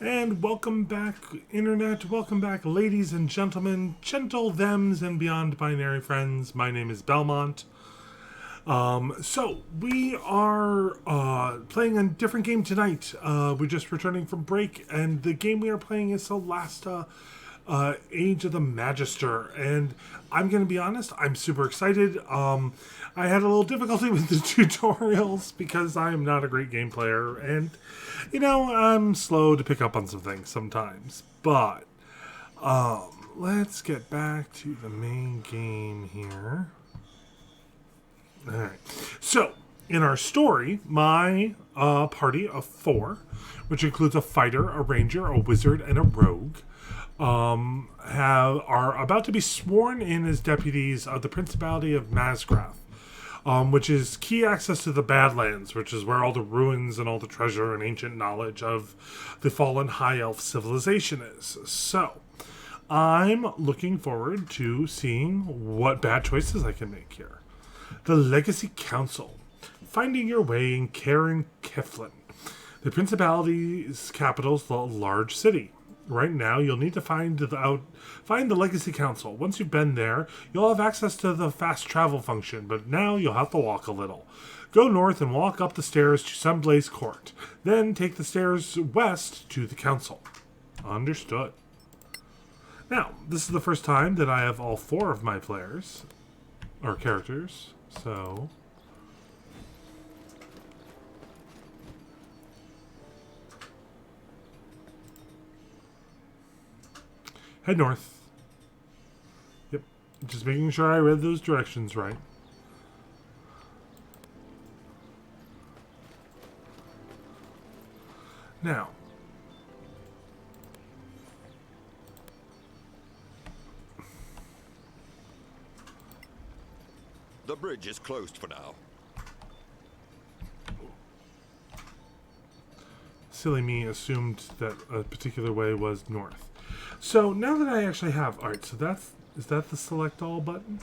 And welcome back, Internet. Welcome back, ladies and gentlemen, gentle thems and beyond binary friends. My name is Belmont. So we are playing a different game tonight. We're just returning from break, and the game we are playing is Solasta, Age of the Magister. And I'm going to be honest, I'm super excited. I had a little difficulty with the tutorials because I am not a great game player, and you know, I'm slow to pick up on some things sometimes. But let's get back to the main game here. Alright, so in our story, my party of 4, which includes a fighter, a ranger, a wizard, and a rogue, are about to be sworn in as deputies of the Principality of Masgrath, which is key access to the Badlands, which is where all the ruins and all the treasure and ancient knowledge of the fallen High Elf civilization is. So, I'm looking forward to seeing what bad choices I can make here. The Legacy Council. Finding your way in Karen Keflin. The Principality's capital is a large city. Right now, you'll need to find the Legacy Council. Once you've been there, you'll have access to the fast travel function, but now you'll have to walk a little. Go north and walk up the stairs to Sunblaze Court. Then take the stairs west to the Council. Understood. Now, this is the first time that I have all 4 of my players, or characters, so... head north. Yep, just making sure I read those directions right. Now, the bridge is closed for now. Silly me assumed that a particular way was north. So now that I actually have, alright, so is that the select all button?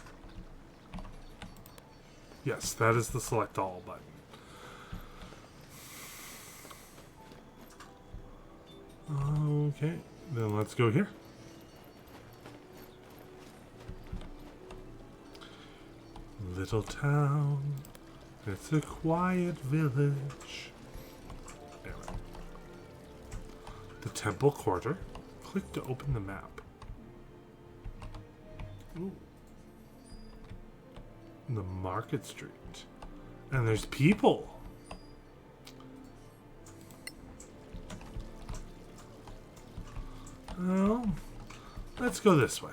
Yes, that is the select all button. Okay, then let's go here. Little town, it's a quiet village. Anyway. The Temple Quarter. Click to open the map. Ooh. The Market Street. And there's people. Well, let's go this way.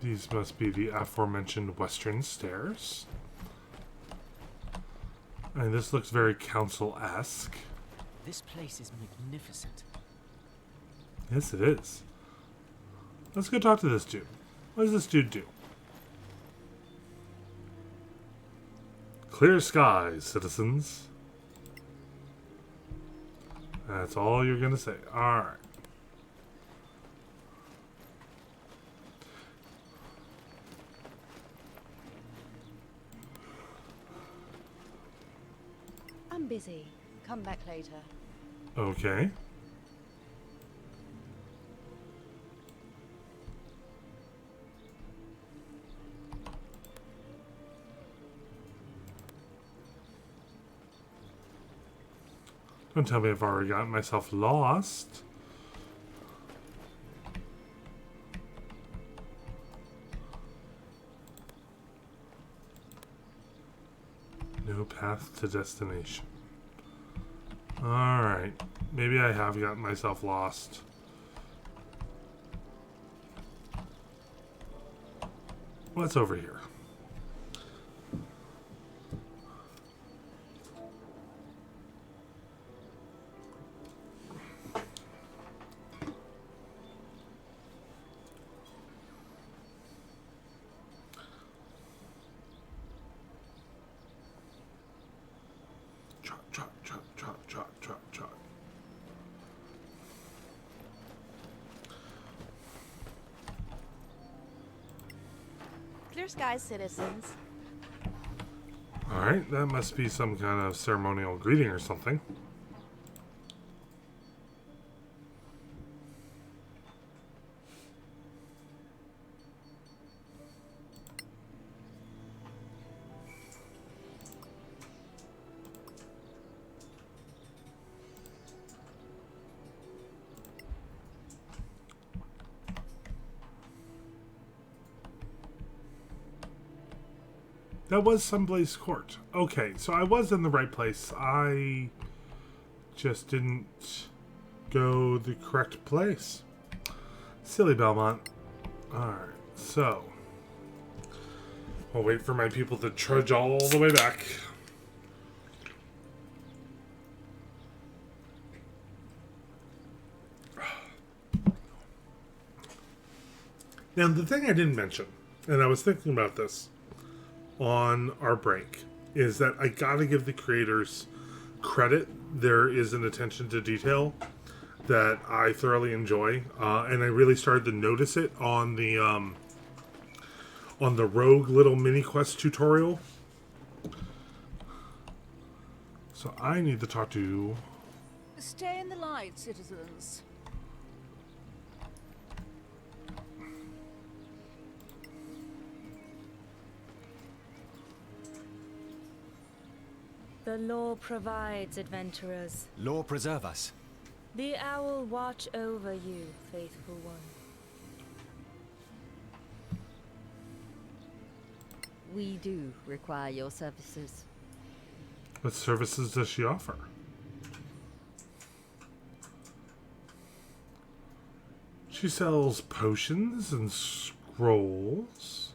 These must be the aforementioned western stairs. And this looks very council-esque. This place is magnificent. Yes, it is. Let's go talk to this dude. What does this dude do? Clear skies, citizens. That's all you're gonna say. Alright. I'm busy. Come back later. Okay. Don't tell me I've already gotten myself lost. No path to destination. Alright. Maybe I have gotten myself lost. What's over here? Clear skies, citizens. Alright, that must be some kind of ceremonial greeting or something. That was Sunblaze Court. Okay, so I was in the right place. I just didn't go the correct place. Silly Belmont. Alright, so I'll wait for my people to trudge all the way back. Now, the thing I didn't mention, and I was thinking about this on our break, is that I gotta give the creators credit. There is an attention to detail that I thoroughly enjoy, and I really started to notice it on the Rogue little mini quest tutorial. So I need to talk to... Stay in the light, citizens. The law provides, adventurers. Law preserve us. The owl watch over you, faithful one. We do require your services. What services does she offer? She sells potions and scrolls.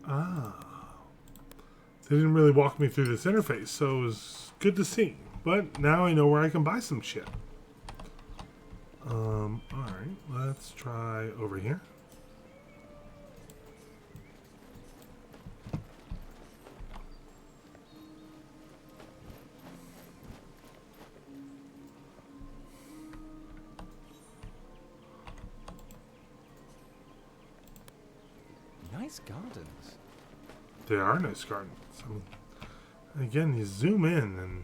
Ah. They didn't really walk me through this interface, so it was good to see. But now I know where I can buy some shit. Alright, let's try over here. Nice gardens. They are nice gardens. Again, you zoom in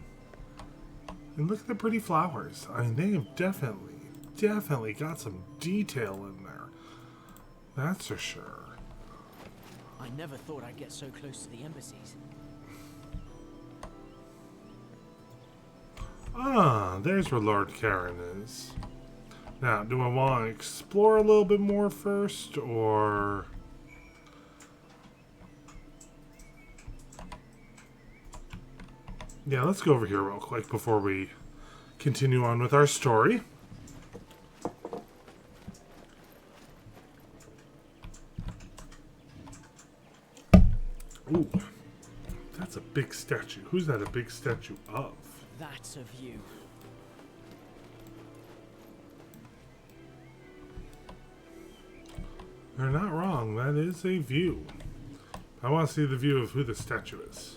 and look at the pretty flowers. I mean, they have definitely got some detail in there. That's for sure. I never thought I'd get so close to the embassies. Ah, there's where Lord Karen is. Now, do I want to explore a little bit more first, or... Yeah, let's go over here real quick before we continue on with our story. Ooh, that's a big statue. Who's that a big statue of? That's a view. They're not wrong. That is a view. I want to see the view of who the statue is.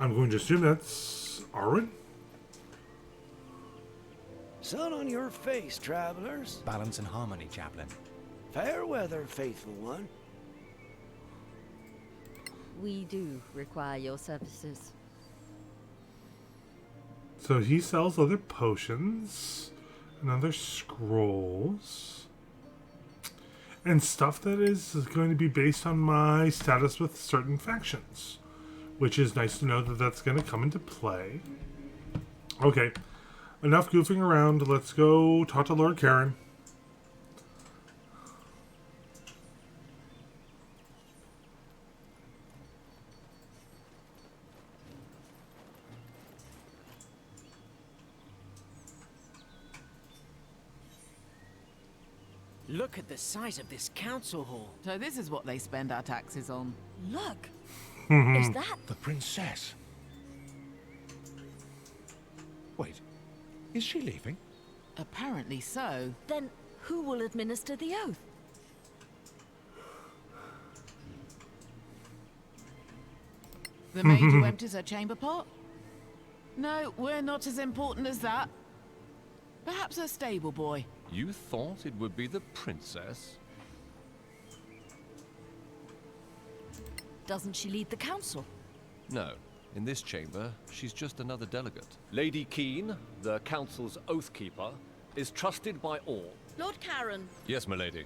I'm going to assume that's Arwen. Sun on your face, travelers. Balance and harmony, chaplain. Fair weather, faithful one. We do require your services. So he sells other potions and other scrolls and stuff that is going to be based on my status with certain factions, which is nice to know that that's going to come into play. Okay, enough goofing around. Let's go talk to Lord Karen. Look at the size of this council hall. So this is what they spend our taxes on. Look! Is that... The princess? Wait, is she leaving? Apparently so. Then who will administer the oath? The maid who empties her chamber pot? No, we're not as important as that. Perhaps a stable boy. You thought it would be the princess? Doesn't she lead the council? No. In this chamber, she's just another delegate. Lady Keene, the council's oathkeeper, is trusted by all. Lord Karen, Yes, milady.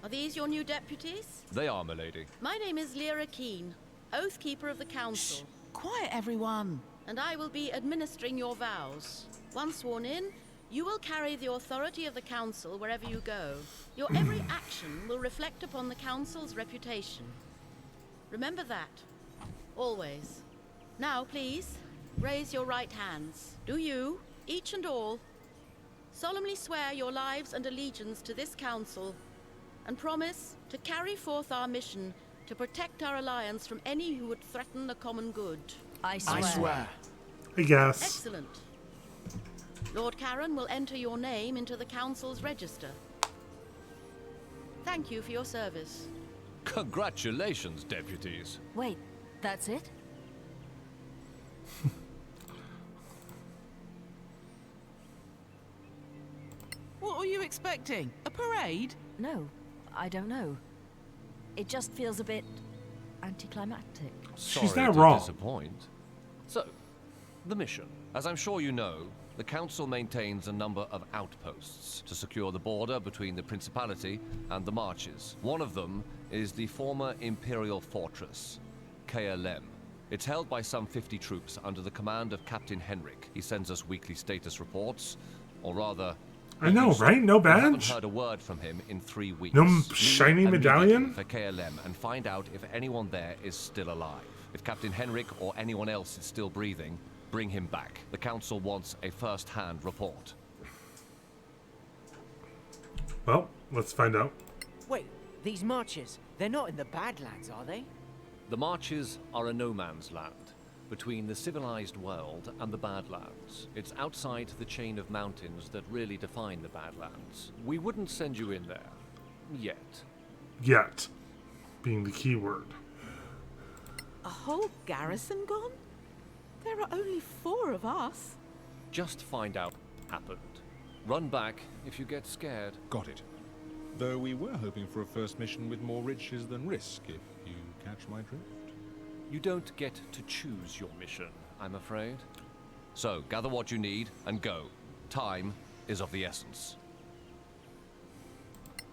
are these your new deputies? They are, milady. My name is Lyra Keene, Oathkeeper of the Council. Quiet, everyone. And I will be administering your vows. Once sworn in, you will carry the authority of the Council wherever you go. Your every action will reflect upon the Council's reputation. Remember that. Always. Now, please, raise your right hands. Do you, each and all, solemnly swear your lives and allegiance to this Council, and promise to carry forth our mission to protect our alliance from any who would threaten the common good? I swear. I swear. I guess. Excellent. Lord Karen will enter your name into the Council's register. Thank you for your service. Congratulations, deputies. Wait, that's it? What were you expecting? A parade? No, I don't know. It just feels a bit anticlimactic. She's Sorry not to wrong. disappoint. So, the mission. As I'm sure you know, the Council maintains a number of outposts to secure the border between the Principality and the Marches. One of them is the former Imperial Fortress, KLM. It's held by some 50 troops under the command of Captain Henrik. He sends us weekly status reports, or rather... I know, right? No We haven't badge? heard a word from him in 3 weeks. No Leave shiny immediately medallion? for KLM and find out if anyone there is still alive. If Captain Henrik or anyone else is still breathing, bring him back. The Council wants a first-hand report. Well, let's find out. Wait, these marches, they're not in the Badlands, are they? The Marches are a no-man's land, between the civilized world and the Badlands. It's outside the chain of mountains that really define the Badlands. We wouldn't send you in there. Yet. Yet. Being the key word. A whole garrison gone? There are only 4 of us. Just find out what happened. Run back if you get scared. Got it. Though we were hoping for a first mission with more riches than risk, if you catch my drift. You don't get to choose your mission, I'm afraid. So, gather what you need and go. Time is of the essence.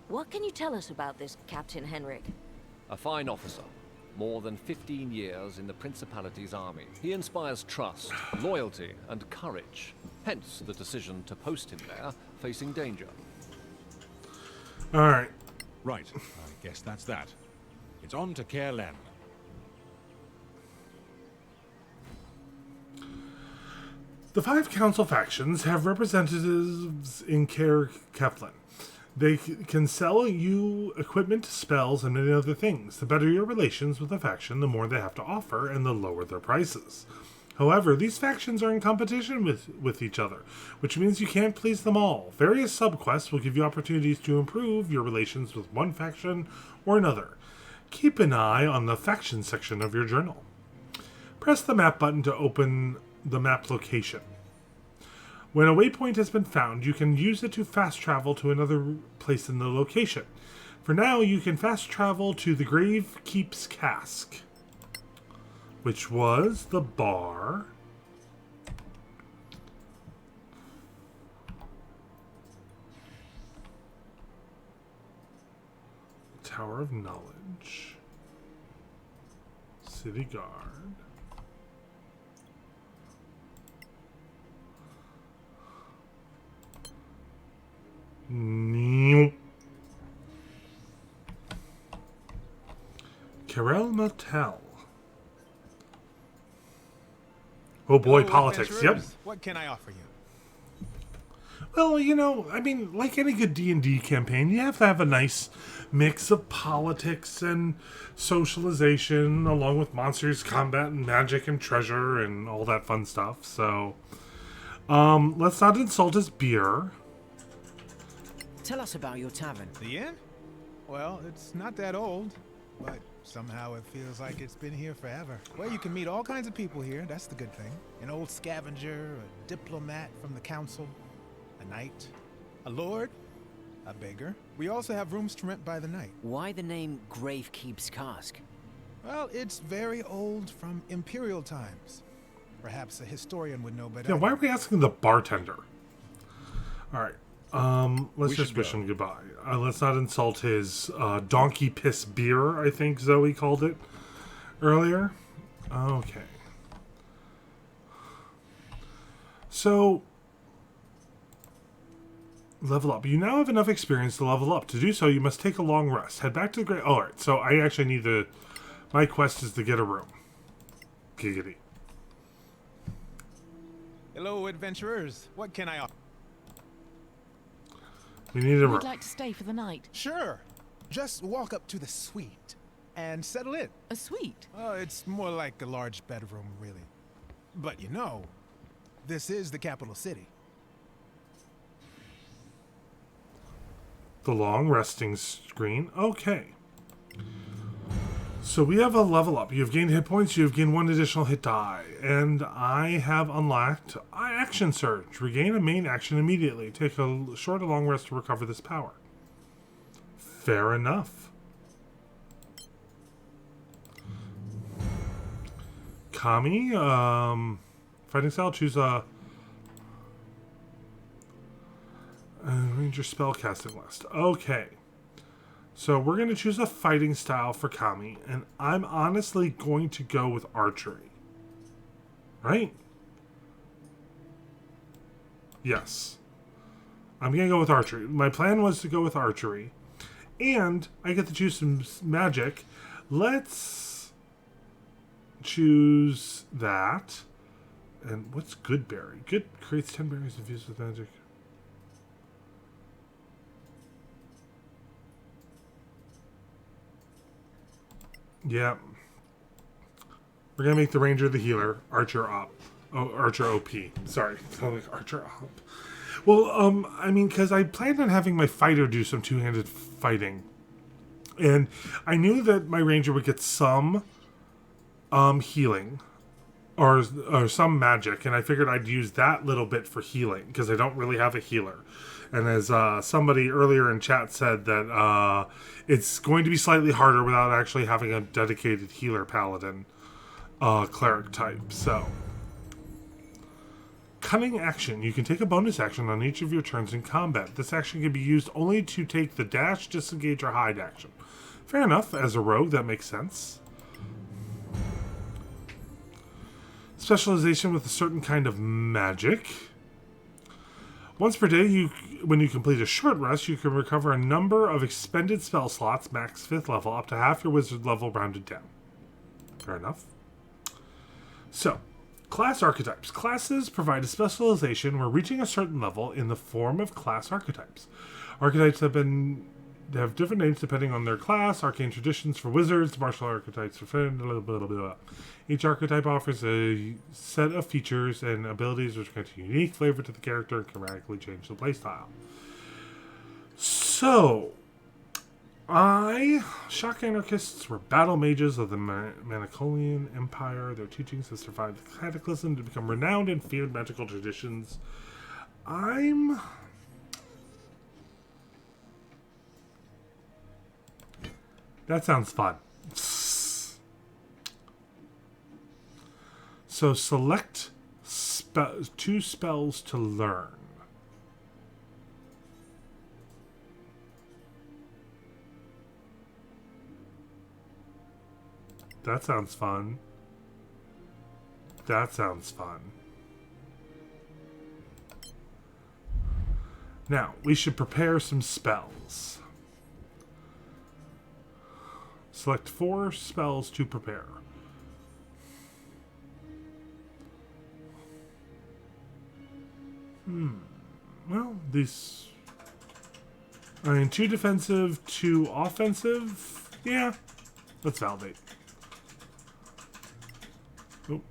What can you tell us about this Captain Henrik? A fine officer. More than 15 years in the Principality's army. He inspires trust, loyalty, and courage. Hence the decision to post him there, facing danger. Alright. Right, I guess that's that. It's on to KLM. The 5 council factions have representatives in Caer Keflin. They can sell you equipment, spells, and many other things. The better your relations with a faction, the more they have to offer, and the lower their prices. However, these factions are in competition with each other, which means you can't please them all. Various subquests will give you opportunities to improve your relations with one faction or another. Keep an eye on the faction section of your journal. Press the map button to open the map location. When a waypoint has been found, you can use it to fast travel to another place in the location. For now, you can fast travel to the Grave Keep's Cask, which was the bar. Tower of Knowledge. City Guard. Carell Motel. Oh boy, Hello, politics. Yep. adventurers. What can I offer you? Well, you know, I mean, like any good D&D campaign, you have to have a nice mix of politics and socialization, along with monsters, combat, and magic, and treasure, and all that fun stuff. So, let's not insult his beer. Tell us about your tavern. The inn? Well, it's not that old, but Somehow it feels like it's been here forever. Well, you can meet all kinds of people here, that's the good thing. An old scavenger, a diplomat from the council, a knight, a lord, a beggar. We also have rooms to rent by the night. Why the name Gravekeep's Cask? Well, it's very old, from imperial times. Perhaps a historian would know better. Yeah, why are we asking the bartender? All right, let's just wish him goodbye. Let's not insult his donkey piss beer, I think Zoe called it earlier. Okay. So, level up. You now have enough experience to level up. To do so, you must take a long rest. Head back to the great... All right, so I actually need to... My quest is to get a room. Giggity. Hello, adventurers. What can I offer? We need a room. Would like to stay for the night? Sure. Just walk up to the suite and settle in. A suite? Oh, it's more like a large bedroom, really. But you know, this is the capital city. The long resting screen. Okay. So we have a level up. You've gained hit points. You've gained 1 additional hit die. And I have unlocked Action Surge. Regain a main action immediately. Take a short or long rest to recover this power. Fair enough. Kami, fighting style. Choose a Ranger spellcasting list. Okay. So we're going to choose a fighting style for Kami, and I'm honestly going to go with archery. Right? Yes. I'm going to go with archery. My plan was to go with archery, and I get to choose some magic. Let's choose that. And what's Good Berry? Good creates 10 berries infused with magic. Yeah. We're going to make the Ranger the healer. Archer op. Oh, Archer OP. Sorry. Like Archer op. Well, I mean, because I planned on having my fighter do some two-handed fighting. And I knew that my Ranger would get some healing. Or some magic. And I figured I'd use that little bit for healing. Because I don't really have a healer. And as somebody earlier in chat said that it's going to be slightly harder without actually having a dedicated healer paladin cleric type. So, cunning action. You can take a bonus action on each of your turns in combat. This action can be used only to take the dash, disengage, or hide action. Fair enough. As a rogue, that makes sense. Specialization with a certain kind of magic. Once per day, when you complete a short rest, you can recover a number of expended spell slots, max 5th level, up to half your wizard level rounded down. Fair enough. So, class archetypes. Classes provide a specialization where reaching a certain level in the form of class archetypes. Archetypes they have different names depending on their class. Arcane traditions for wizards, martial archetypes for blah, blah, blah, blah. Each archetype offers a set of features and abilities which grant a unique flavor to the character and can radically change the playstyle. So, shock anarchists were battle mages of the Manicholian Empire. Their teachings have survived the Cataclysm to become renowned and feared magical traditions. That sounds fun. So select 2 spells to learn. That sounds fun. That sounds fun. Now, we should prepare some spells. Select 4 spells to prepare. Well, these... 2 defensive, 2 offensive. Yeah, let's validate. Oh.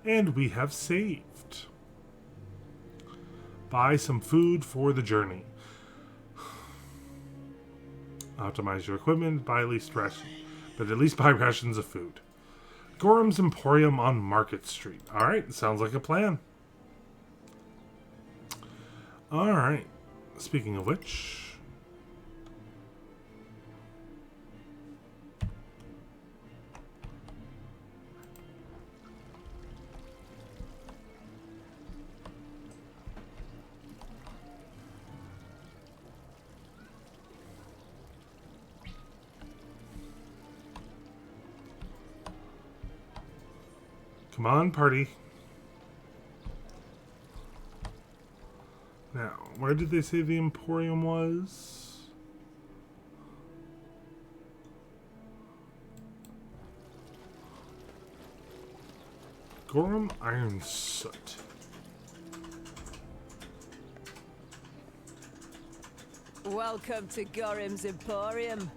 And we have saved. Buy some food for the journey. Optimize your equipment, buy at least buy rations of food. Gorham's Emporium on Market Street. Alright, sounds like a plan. Alright. Speaking of which... Come on, party. Now, where did they say the Emporium was? Gorham Iron Soot. Welcome to Gorham's Emporium.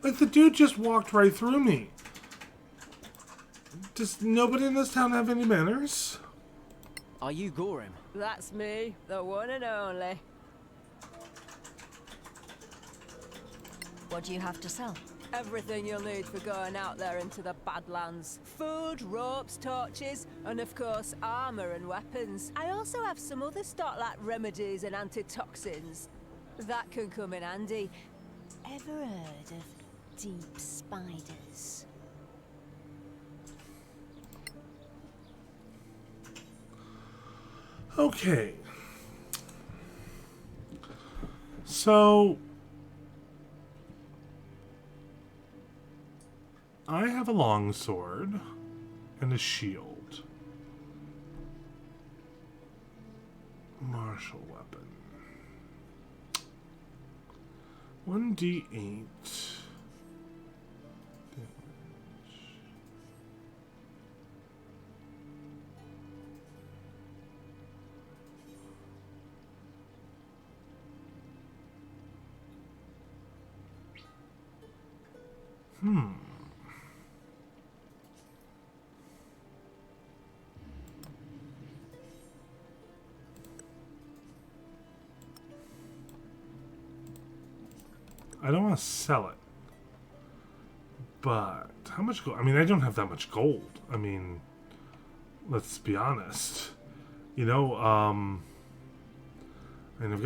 Like, the dude just walked right through me. Does nobody in this town have any manners? Are you Gorham? That's me, the one and only. What do you have to sell? Everything you'll need for going out there into the Badlands. Food, ropes, torches, and of course armor and weapons. I also have some other stock like remedies and antitoxins. That can come in handy. Ever heard of deep spiders? Okay. So... I have a longsword and a shield. Martial weapon. 1d8. I don't want to sell it. But how much gold? I mean, I don't have that much gold. I mean, let's be honest. You know, and I've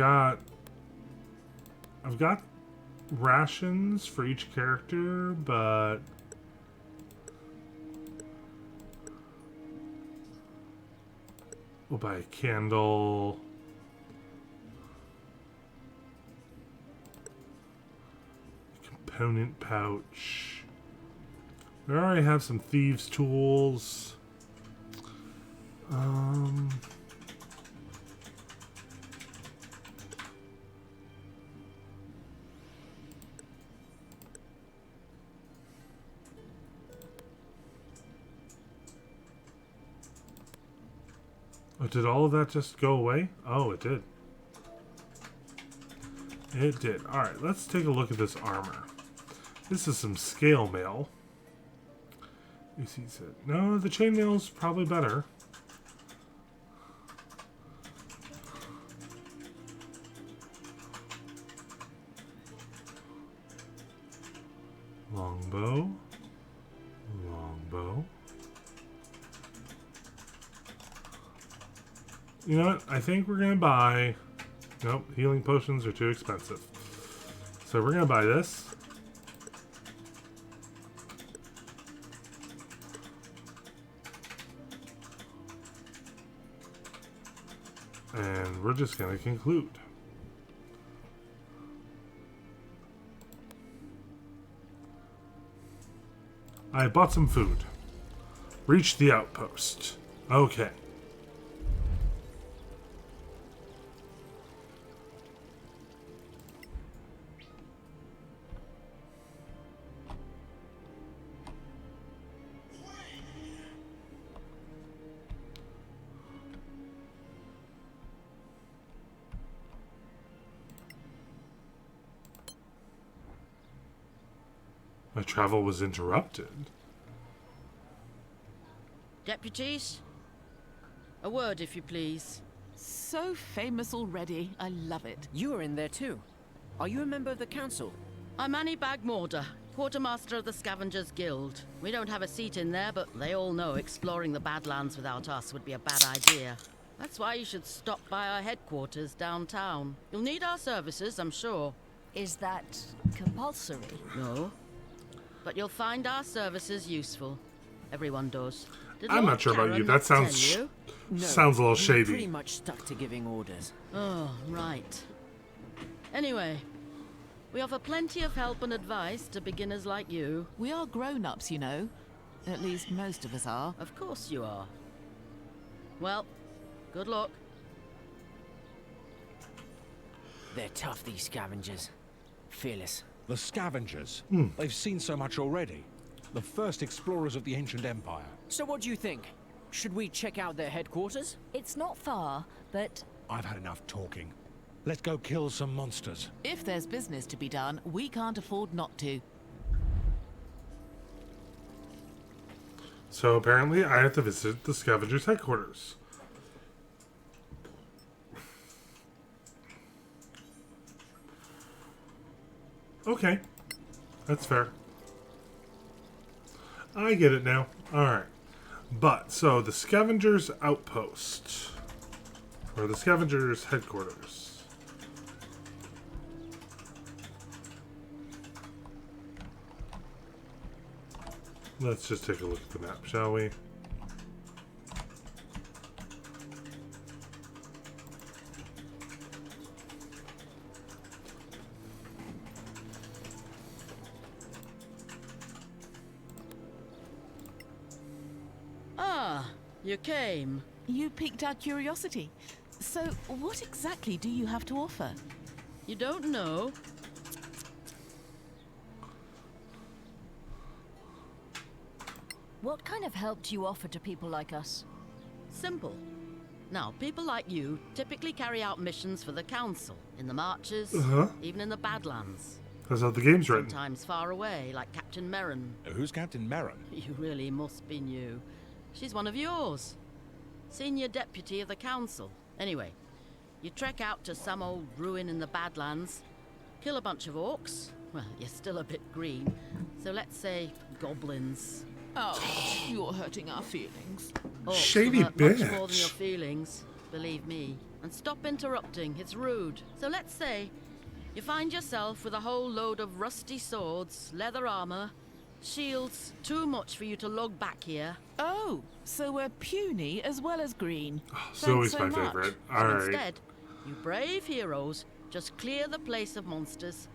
got rations for each character, but we'll buy a candle. Component pouch. We already have some thieves' tools. Oh, did all of that just go away? Oh, it did. It did. Alright, let's take a look at this armor. This is some scale mail. You see, no, the chainmail's probably better. Longbow. Longbow. You know what? I think we're gonna buy... Nope, healing potions are too expensive. So we're gonna buy this. And we're just gonna conclude. I bought some food. Reached the outpost. Okay. My travel was interrupted. Deputies? A word, if you please. So famous already. I love it. You were in there too. Are you a member of the council? I'm Annie Bagmorder, quartermaster of the Scavengers Guild. We don't have a seat in there, but they all know exploring the Badlands without us would be a bad idea. That's why you should stop by our headquarters downtown. You'll need our services, I'm sure. Is that compulsory? No. But you'll find our services useful. Everyone does. Did I'm Lord not sure about Karen you. not That sounds tell you? sounds a little he's shady. pretty much stuck to giving orders. Oh, right. Anyway, we offer plenty of help and advice to beginners like you. We are grown-ups, you know. At least most of us are. Of course you are. Well, good luck. They're tough, these scavengers. Fearless. The scavengers. They've seen so much already. The first explorers of the ancient empire. So what do you think? Should we check out their headquarters? It's not far, but... I've had enough talking. Let's go kill some monsters. If there's business to be done, we can't afford not to. So apparently I have to visit the Scavengers headquarters. Okay. That's fair. I get it now. Alright. But, so the Scavengers outpost. Or the Scavengers headquarters. Let's just take a look at the map, shall we? Ah, you came. You piqued our curiosity. So, what exactly do you have to offer? You don't know? What kind of help do you offer to people like us? Simple. Now, people like you typically carry out missions for the Council, in the Marches, even in the Badlands. That's how the game's written. Sometimes far away, like Captain Merrin. Who's Captain Merrin? You really must be new. She's one of yours. Senior Deputy of the Council. Anyway, you trek out to some old ruin in the Badlands, kill a bunch of orcs. Well, you're still a bit green, so let's say goblins. Oh, you're hurting our feelings. Orcs Shady will hurt much bitch. more than your feelings, believe me. And stop interrupting, it's rude. So let's say you find yourself with a whole load of rusty swords, leather armor, shields, too much for you to lug back here. Oh, so we're puny as well as green. Zoe's Thanks so my much. favorite. So Alright. instead, you brave heroes just clear the place of monsters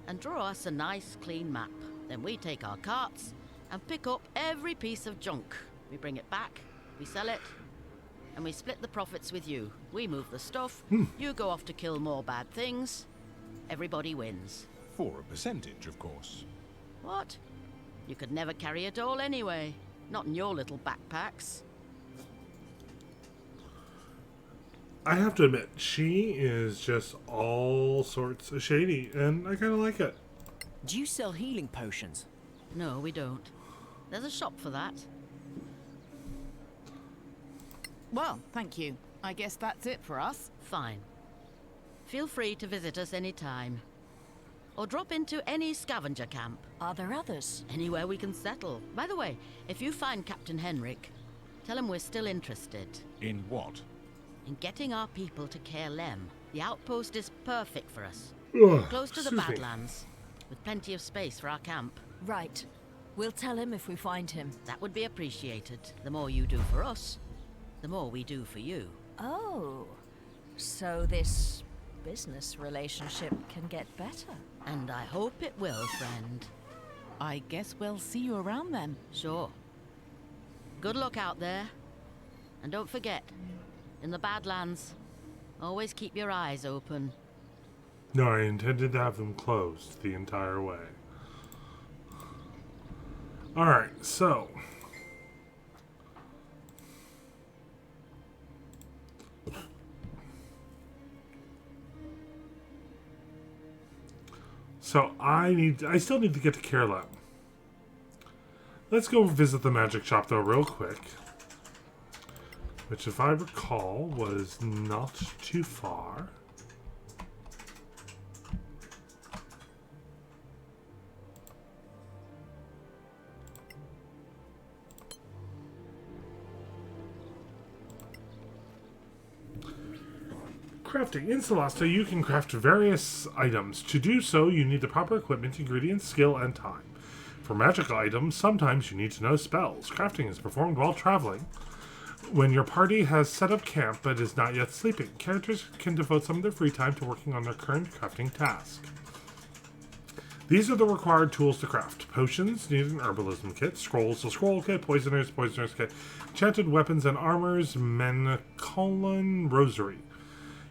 and draw us a nice clean map. Then we take our carts and pick up every piece of junk. We bring it back, we sell it, and we split the profits with you. We move the stuff, you go off to kill more bad things. Everybody wins. For a percentage, of course. What? You could never carry it all anyway. Not in your little backpacks. I have to admit, she is just all sorts of shady, and I kind of like it. Do you sell healing potions? No, we don't. There's a shop for that. Well, thank you. I guess that's it for us. Fine. Feel free to visit us anytime. Or drop into any scavenger camp. Are there others? Anywhere we can settle. By the way, if you find Captain Henrik, tell him we're still interested. In what? In getting our people to Caer Lem. The outpost is perfect for us. Ugh, Close to the excuse me. Badlands, with plenty of space for our camp. Right. We'll tell him if we find him. That would be appreciated. The more you do for us, the more we do for you. Oh. So this business relationship can get better. And I hope it will, friend. I guess we'll see you around then. Sure. Good luck out there. And don't forget, in the Badlands, always keep your eyes open. No, I intended to have them closed the entire way. Alright, so. So I still need to get to Caer Lem. Let's go visit the magic shop though real quick. Which if I recall was not too far. Crafting. In Solasta, you can craft various items. To do so, you need the proper equipment, ingredients, skill, and time. For magical items, sometimes you need to know spells. Crafting is performed while traveling. When your party has set up camp but is not yet sleeping, characters can devote some of their free time to working on their current crafting task. These are the required tools to craft. Potions, need an herbalism kit. Scrolls, a scroll kit. Poisoners kit. Enchanted weapons and armors, Manicolon rosary.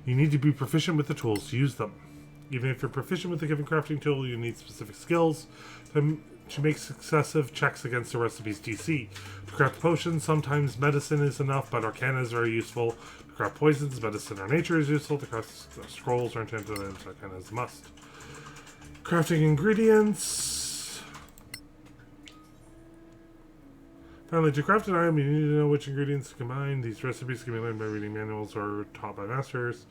You need to be proficient with the tools to use them. Even if you're proficient with a given crafting tool, you need specific skills to make successive checks against the recipe's DC. To craft potions, sometimes medicine is enough, but arcana is very useful. To craft poisons, medicine or nature is useful. To craft scrolls or enchanted items, arcana is a must. Crafting ingredients. Finally, to craft an item, you need to know which ingredients to combine. These recipes can be learned by reading manuals or taught by masters.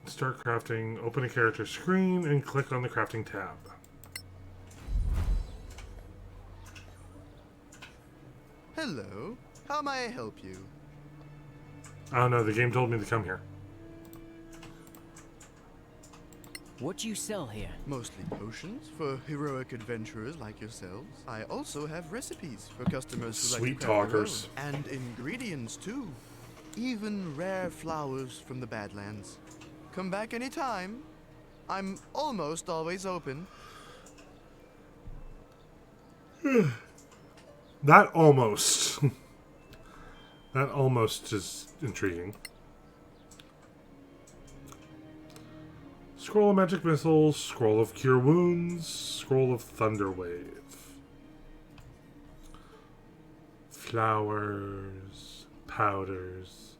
Start crafting, open a character screen, and click on the crafting tab. Hello. How may I help you? I don't know, the game told me to come here. What do you sell here? Mostly potions for heroic adventurers like yourselves. I also have recipes for customers who like to craft their own. And ingredients too. Even rare flowers from the Badlands. Come back anytime. I'm almost always open. That almost. That almost is intriguing. Scroll of Magic Missiles, Scroll of Cure Wounds, Scroll of Thunder Wave. Flowers, powders,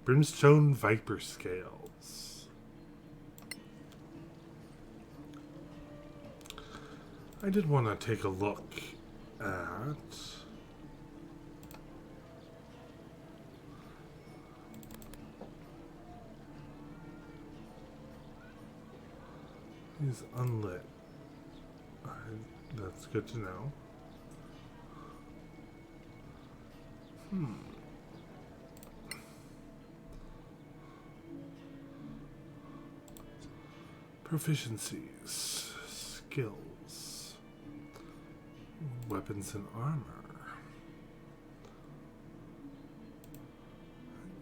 Brimstone Viper Scales. I did want to take a look at... He's unlit. That's good to know. Proficiencies, skills, weapons and armor.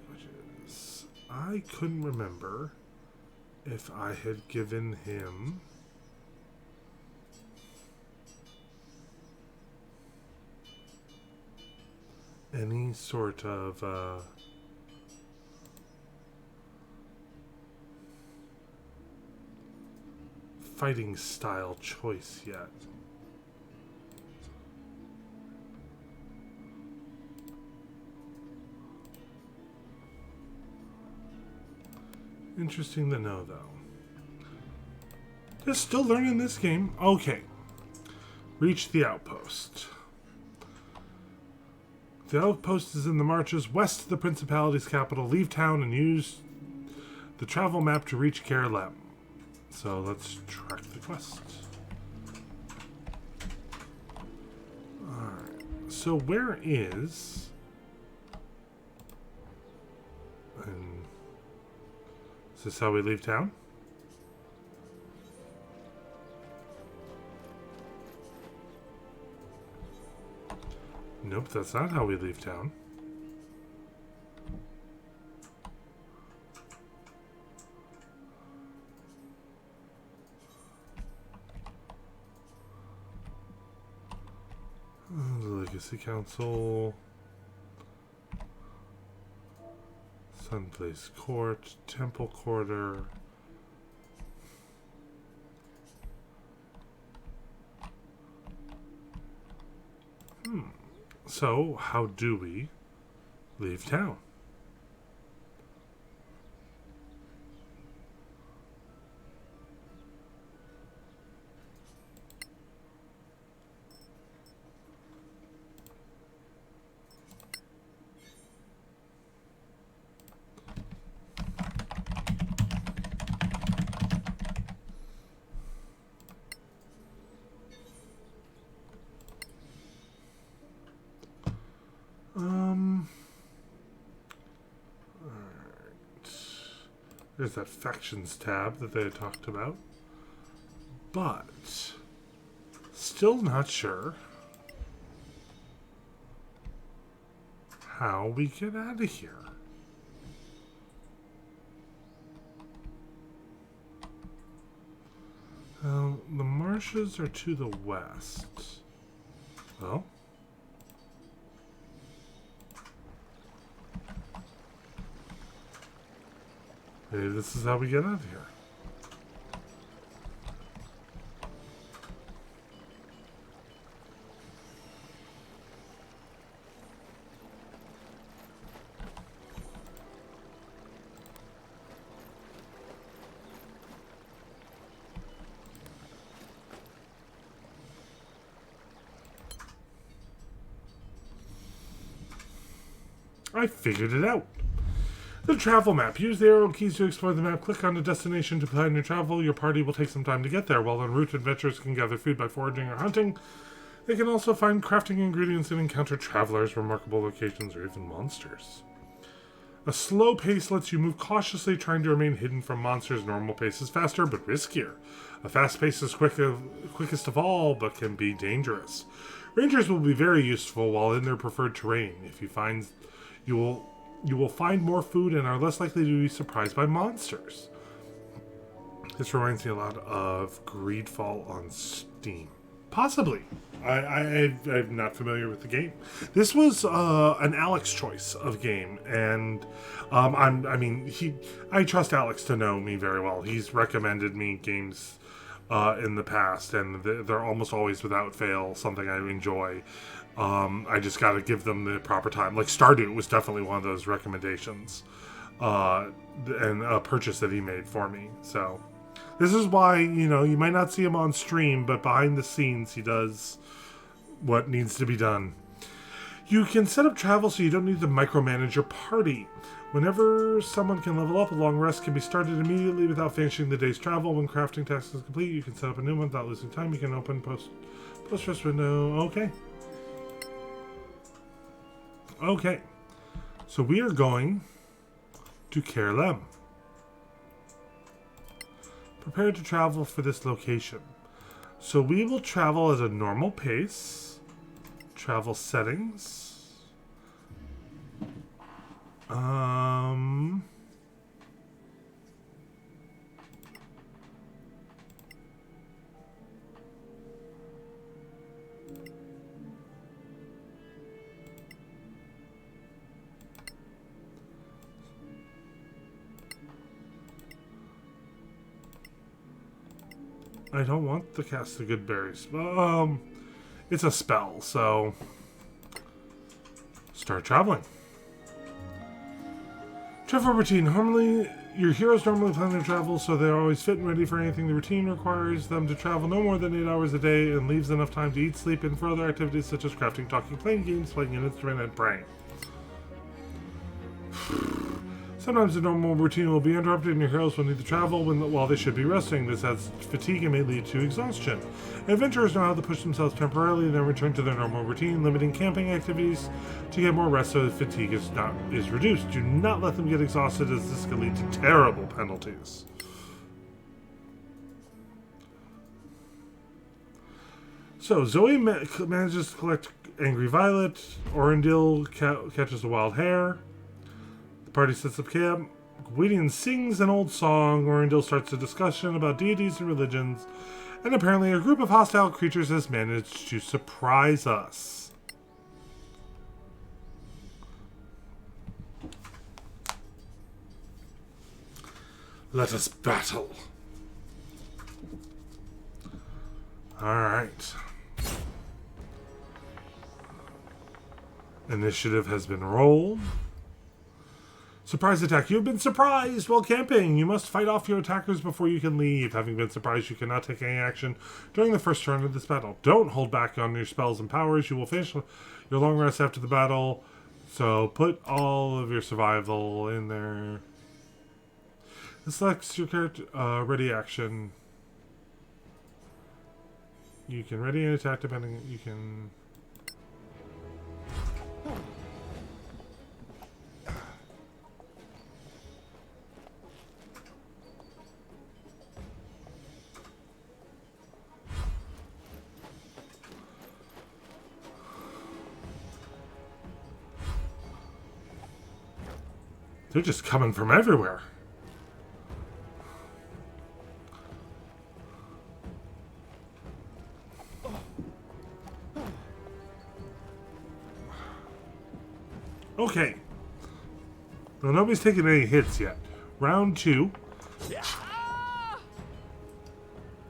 Languages. I couldn't remember if I had given him any sort of fighting style choice yet. Interesting to know, though. Just still learning this game. Okay. Reach the outpost. The outpost is in the marches west of the Principality's capital. Leave town and use the travel map to reach Kerlem. So let's track the quest. Alright. So where is... Is this how we leave town? Nope, that's not how we leave town. The Legacy Council. Sunplace Court, Temple Quarter. So, how do we leave town? There's that factions tab that they had talked about. But still not sure how we get out of here. The marshes are to the west. Well, maybe this is how we get out of here. I figured it out. The travel map. Use the arrow keys to explore the map. Click on the destination to plan your travel. Your party will take some time to get there. While en route, adventurers can gather food by foraging or hunting. They can also find crafting ingredients and encounter travelers, remarkable locations, or even monsters. A slow pace lets you move cautiously, trying to remain hidden from monsters. Normal pace is faster, but riskier. A fast pace is quickest of all, but can be dangerous. Rangers will be very useful while in their preferred terrain. If you find you will find more food and are less likely to be surprised by monsters. This reminds me a lot of Greedfall on Steam. Possibly. I'm not familiar with the game. This was an Alex choice of game, and I trust Alex to know me very well. He's recommended me games in the past, and they're almost always without fail something I enjoy. I just got to give them the proper time. Like Stardew was definitely one of those recommendations, and a purchase that he made for me. So this is why, you might not see him on stream, but behind the scenes he does what needs to be done. You can set up travel so you don't need to micromanage your party. Whenever someone can level up, a long rest can be started immediately without finishing the day's travel. When crafting tasks is complete, you can set up a new one without losing time. You can open post-rest window. Okay. So we are going to Kerlem. Prepare to travel for this location. So we will travel at a normal pace. Travel settings. I don't want to cast the good berries. It's a spell, so start traveling. Travel routine. Your heroes normally plan their travel, so they're always fit and ready for anything. The routine requires them to travel no more than 8 hours a day and leaves enough time to eat, sleep, and for other activities such as crafting, talking, playing games, playing an instrument, and praying. Sometimes the normal routine will be interrupted and your heroes will need to travel while they should be resting. This adds fatigue and may lead to exhaustion. Adventurers know how to push themselves temporarily and then return to their normal routine, limiting camping activities to get more rest so that fatigue is reduced. Do not let them get exhausted, as this can lead to terrible penalties. So, Zoe manages to collect Angry Violet. Orendil catches a wild hare. The party sets up camp. Gwydion sings an old song. Orendil starts a discussion about deities and religions. And apparently a group of hostile creatures has managed to surprise us. Let us battle. Alright. Initiative has been rolled. Surprise attack. You have been surprised while camping. You must fight off your attackers before you can leave. Having been surprised, you cannot take any action during the first turn of this battle. Don't hold back on your spells and powers. You will finish your long rest after the battle. So put all of your survival in there. This selects your character ready action. You can ready an attack depending. You can. They're just coming from everywhere. Okay. Well, nobody's taking any hits yet. Round 2.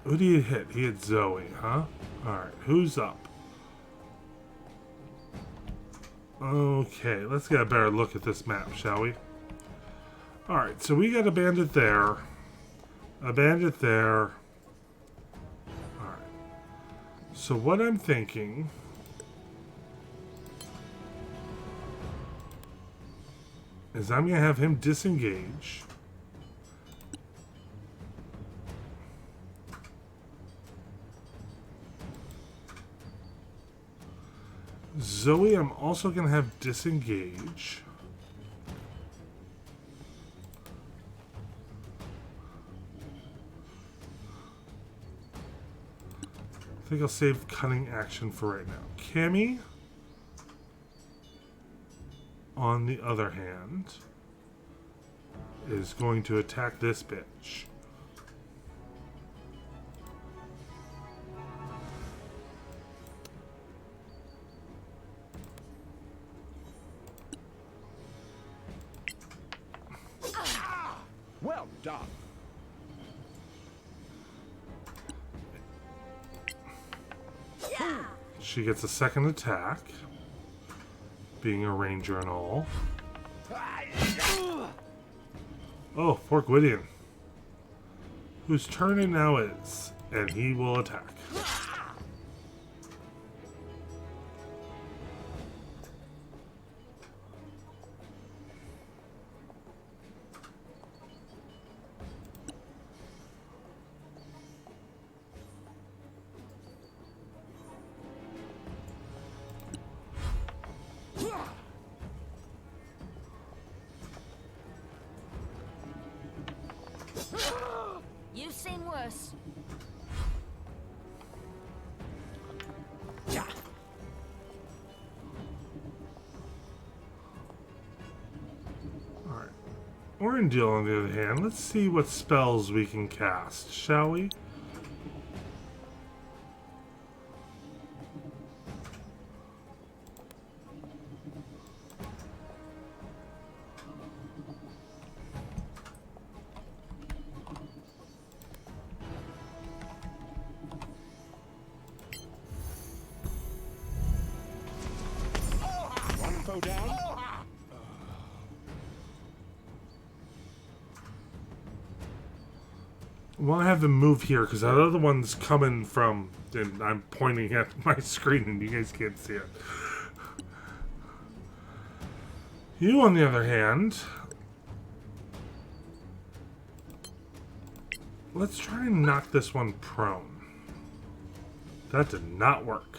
Who do you hit? He hit Zoe, huh? Alright, who's up? Okay, let's get a better look at this map, shall we? Alright, so we got a bandit there. A bandit there. Alright. So what I'm thinking is I'm going to have him disengage. Zoe, I'm also going to have disengage. I think I'll save cunning action for right now. Cammy, on the other hand, is going to attack this bitch. Well done. She gets a second attack, being a ranger and all. Oh, poor Gwydion. Whose turn it now is, and he will attack. You've seen worse. Alright. Orendil, on the other hand, let's see what spells we can cast, shall we? Down. Well, I have them move here because that other one's coming from, and I'm pointing at my screen and you guys can't see it. You, on the other hand, let's try and knock this one prone. That did not work.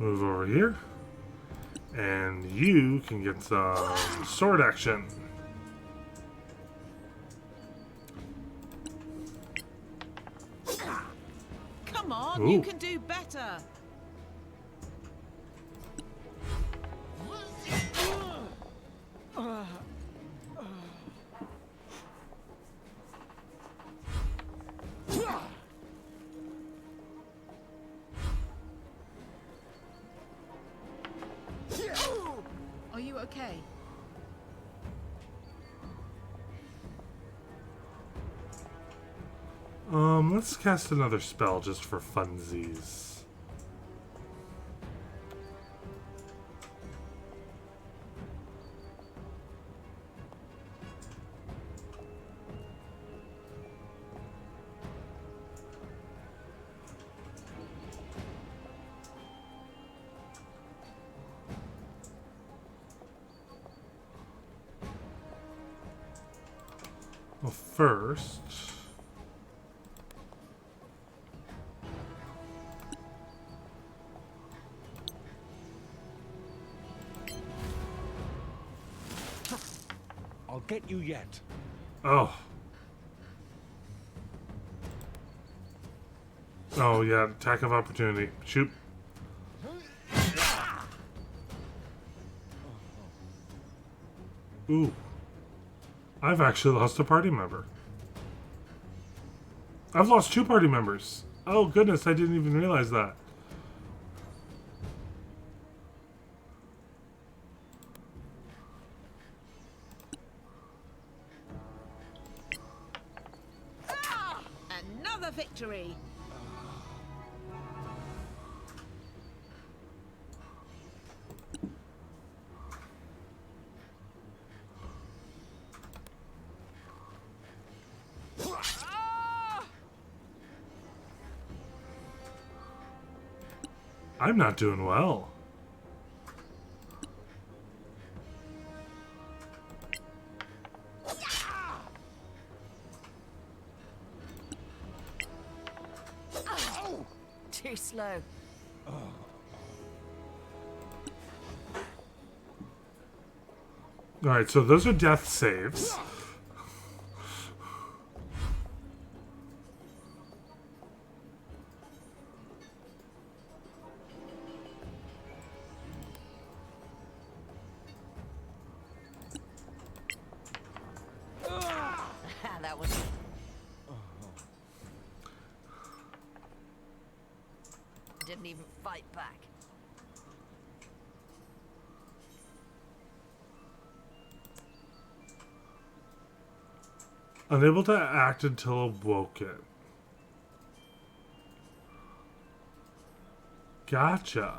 Move over here. And you can get some sword action. Come on, Ooh. you can do better. Are you okay? Let's cast another spell just for funsies. Well, first, I'll get you yet. Oh. Oh, yeah. Attack of opportunity. Shoot. Ooh. I've actually lost a party member. I've lost 2 party members. Oh, goodness. I didn't even realize that. Another victory! I'm not doing well. Too slow. Alright, so those are death saves. That was... Didn't even fight back. Unable to act until awoken. Gotcha.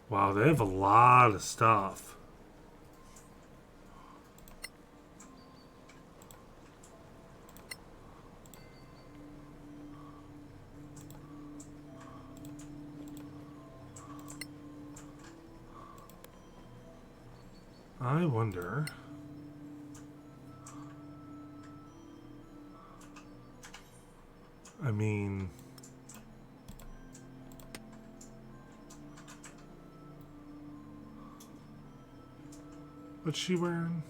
Wow, they have a lot of stuff. I wonder... I mean... What's she wearing?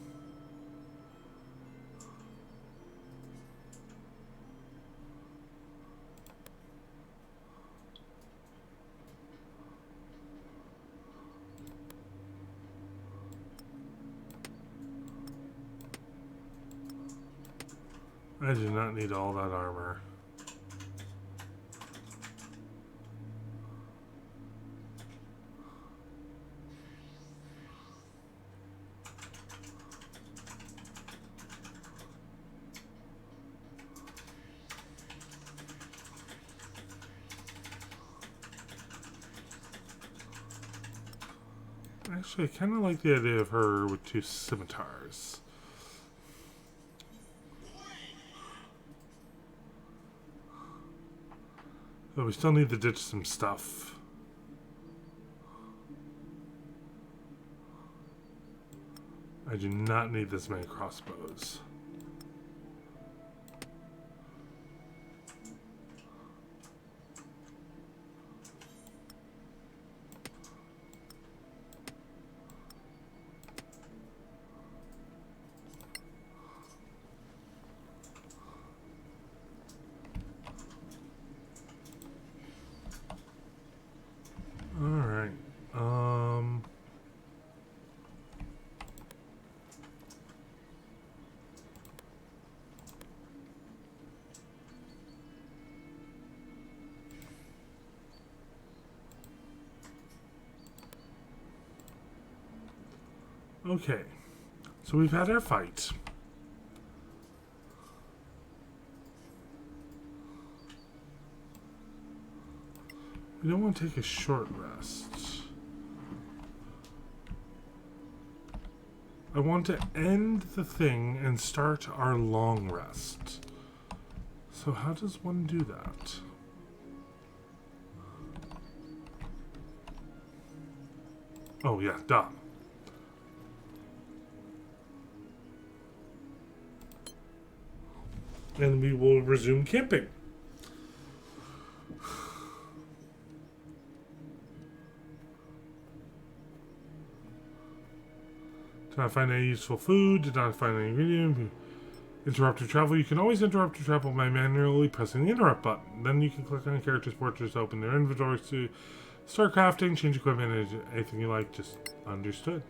I do not need all that armor. Actually, I kind of like the idea of her with 2 scimitars. But we still need to ditch some stuff. I do not need this many crossbows. Alright. Okay. So we've had our fight. We don't want to take a short rest. I want to end the thing and start our long rest. So how does one do that? Oh yeah, duh. and we will resume camping. Did not find any useful food. Did not find any ingredient. Interrupt your travel. You can always interrupt your travel by manually pressing the interrupt button. Then you can click on a character's portraits to open their inventories to start crafting, change equipment, anything you like. Just understood.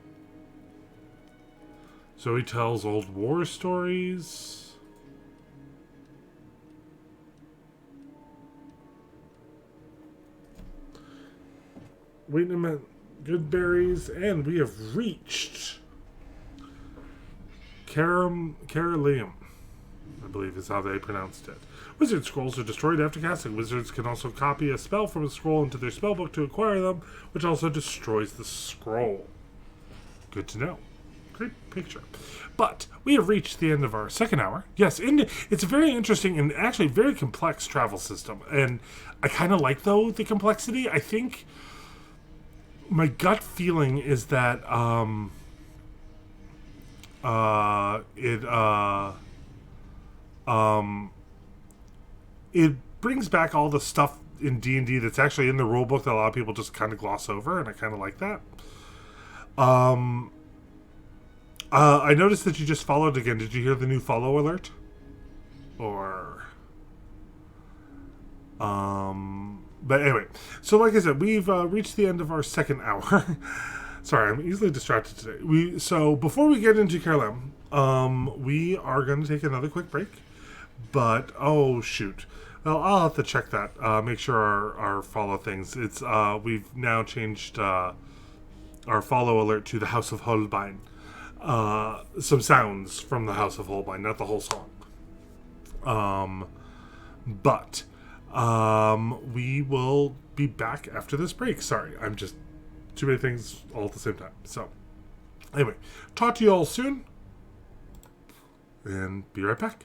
So he tells old war stories. Wait a minute. Good berries. And we have reached Carolium, I believe is how they pronounced it. Wizard scrolls are destroyed after casting. Wizards can also copy a spell from a scroll into their spellbook to acquire them, which also destroys the scroll. Good to know. Great picture. But we have reached the end of our second hour. Yes, it's a very interesting and actually very complex travel system. And I kind of like, though, the complexity. I think my gut feeling is that it brings back all the stuff in D&D that's actually in the rulebook that a lot of people just kind of gloss over, and I kind of like that. I noticed that you just followed again. Did you hear the new follow alert? Or but anyway, so like I said, we've reached the end of our second hour. Sorry, I'm easily distracted today. So before we get into Carolem, we are going to take another quick break. But oh shoot, well, I'll have to check that. Make sure our follow things. It's we've now changed our follow alert to the House of Holbein. Some sounds from the House of Holbein, not the whole song. But we will be back after this break. Sorry, I'm just too many things all at the same time. So, anyway, talk to you all soon, and be right back.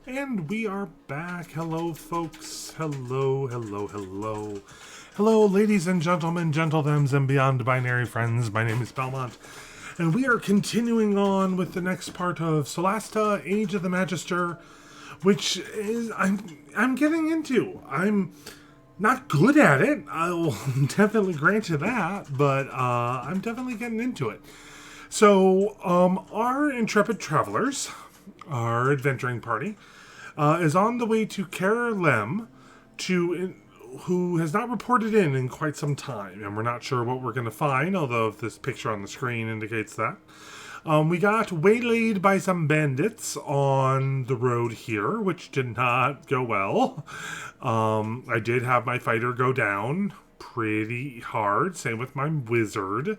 And we are back. Hello, folks. Hello, hello, hello. Hello, ladies and gentlemen, gentlethems, and beyond binary friends. My name is Belmont, and we are continuing on with the next part of Solasta, Age of the Magister, which is I'm getting into. I'm not good at it. I will definitely grant you that, but I'm definitely getting into it. So, our intrepid travelers, our adventuring party, is on the way to Kerlem, who has not reported in quite some time, and we're not sure what we're going to find, although this picture on the screen indicates that. We got waylaid by some bandits on the road here, which did not go well. I did have my fighter go down pretty hard, same with my wizard.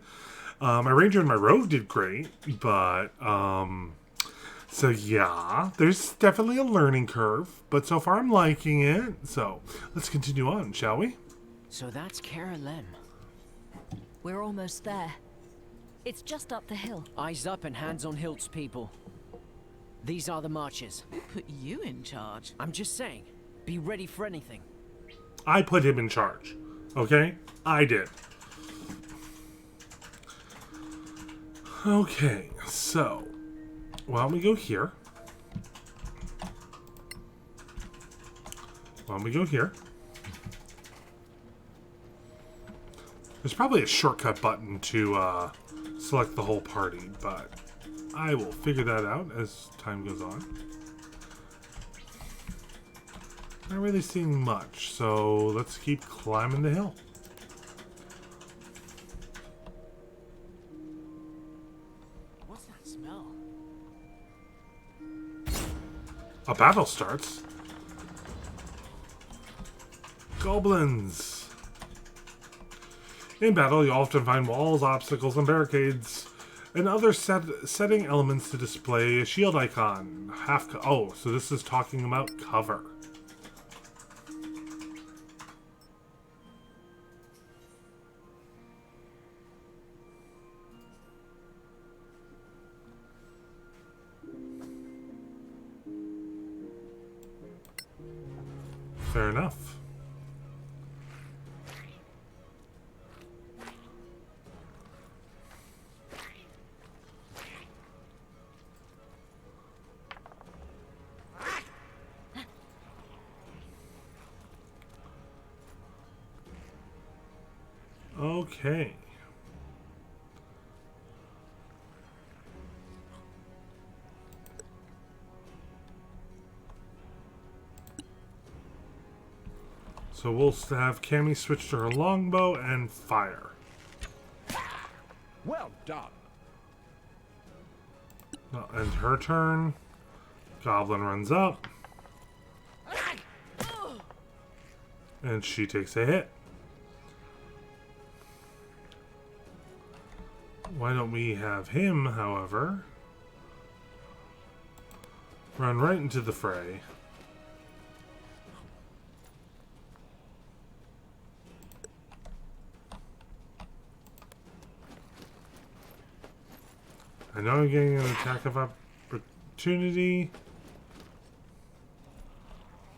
My ranger and my rogue did great, but so yeah, there's definitely a learning curve, but so far I'm liking it. So let's continue on, shall we? So that's Kerlem. We're almost there. It's just up the hill. Eyes up and hands on hilts, people. These are the marches. Who put you in charge? I'm just saying, be ready for anything. I put him in charge, okay? I did. Okay, so why don't we go here? Why don't we go here? There's probably a shortcut button to select the whole party, but I will figure that out as time goes on. Not really seeing much, so let's keep climbing the hill. What's that smell? A battle starts. Goblins. In battle, you often find walls, obstacles, and barricades, and other setting elements to display a shield icon. So this is talking about cover. Fair enough. Okay. So we'll have Cammy switch to her longbow and fire. Well done. And her turn. Goblin runs up. And she takes a hit. Why don't we have him, however, run right into the fray. I know I'm getting an attack of opportunity.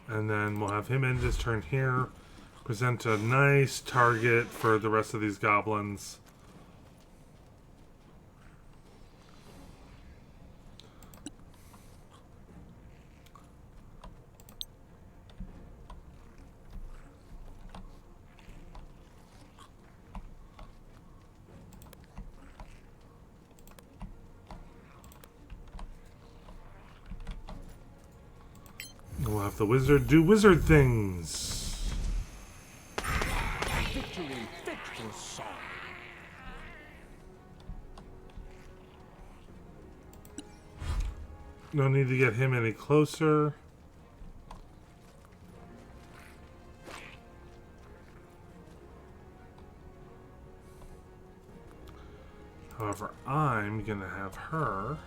And then we'll have him end his turn here. Present a nice target for the rest of these goblins. We'll have the wizard do wizard things. Victory, victory song. No need to get him any closer. However, I'm gonna have her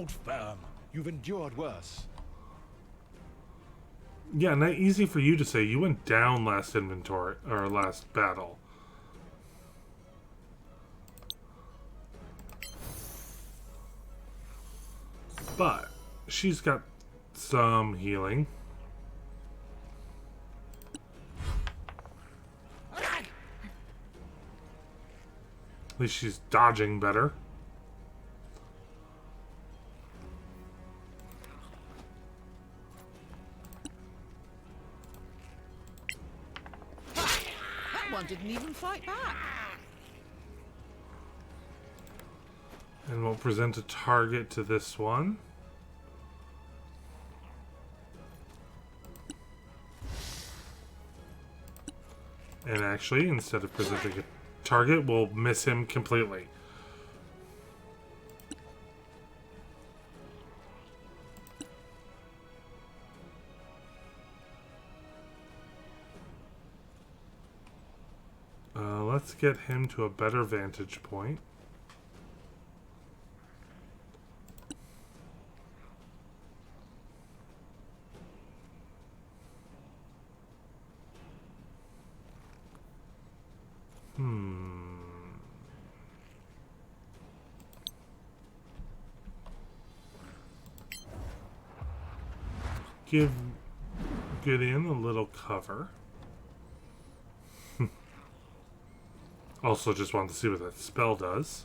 Hold firm. You've endured worse. Yeah, not easy for you to say. You went down last inventory or last battle. But she's got some healing. At least she's dodging better. That one didn't even fight back. And we'll present a target to this one. And actually, instead of presenting a target, we'll miss him completely. Let's get him to a better vantage point. Give Gideon a little cover. Also just want to see what that spell does.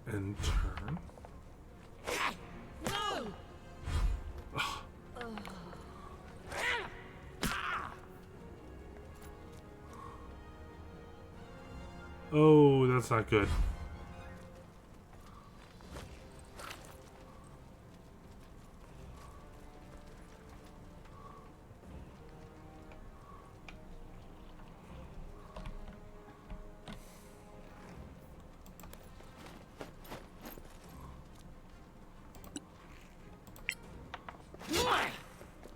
And turn. No! Oh, that's not good.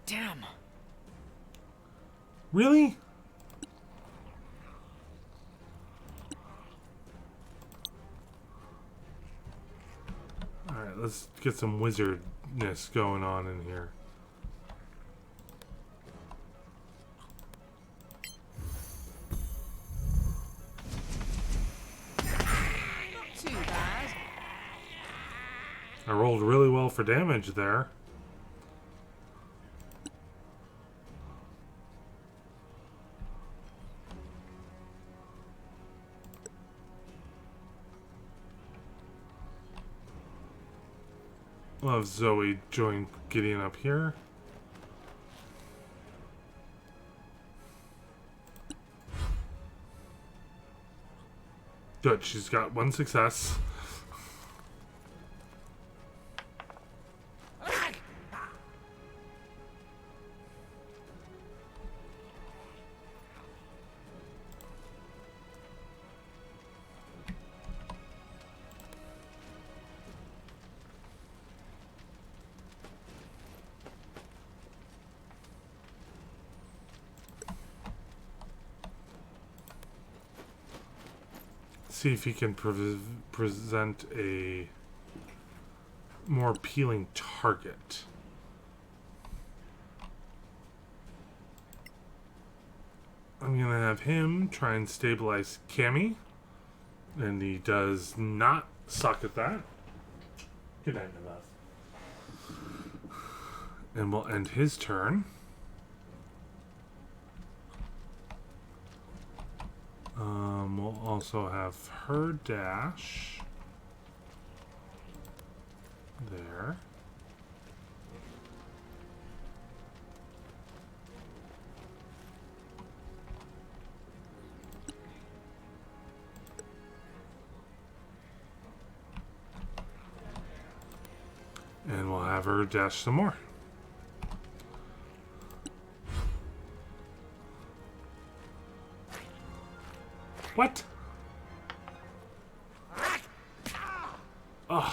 Damn. Really? Alright, let's get some wizardness going on in here. Not too bad. I rolled really well for damage there. We'll have Zoe join Gideon up here. Good, she's got one success. See if he can present a more appealing target. I'm gonna have him try and stabilize Cammy, and he does not suck at that. Good night, my love. And we'll end his turn. We'll also have her dash there. And we'll have her dash some more. What? Ugh.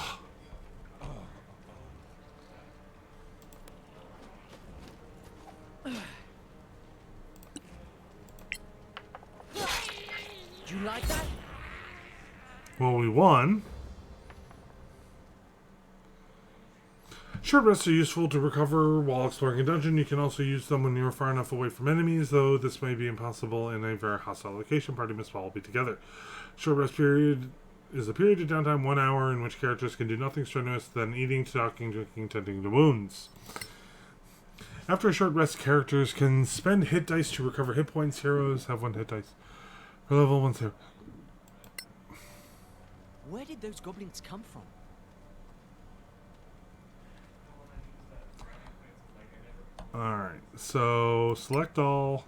Do you like that? Well, we won. Short rests are useful to recover while exploring a dungeon. You can also use them when you're far enough away from enemies, though this may be impossible in a very hostile location. Party must all be together. Short rest period is a period of downtime, 1 hour, in which characters can do nothing strenuous than eating, talking, drinking, tending to wounds. After a short rest, characters can spend hit dice to recover hit points. Heroes have 1 hit dice for level 1 0. Where did those goblins come from? Alright, so select all.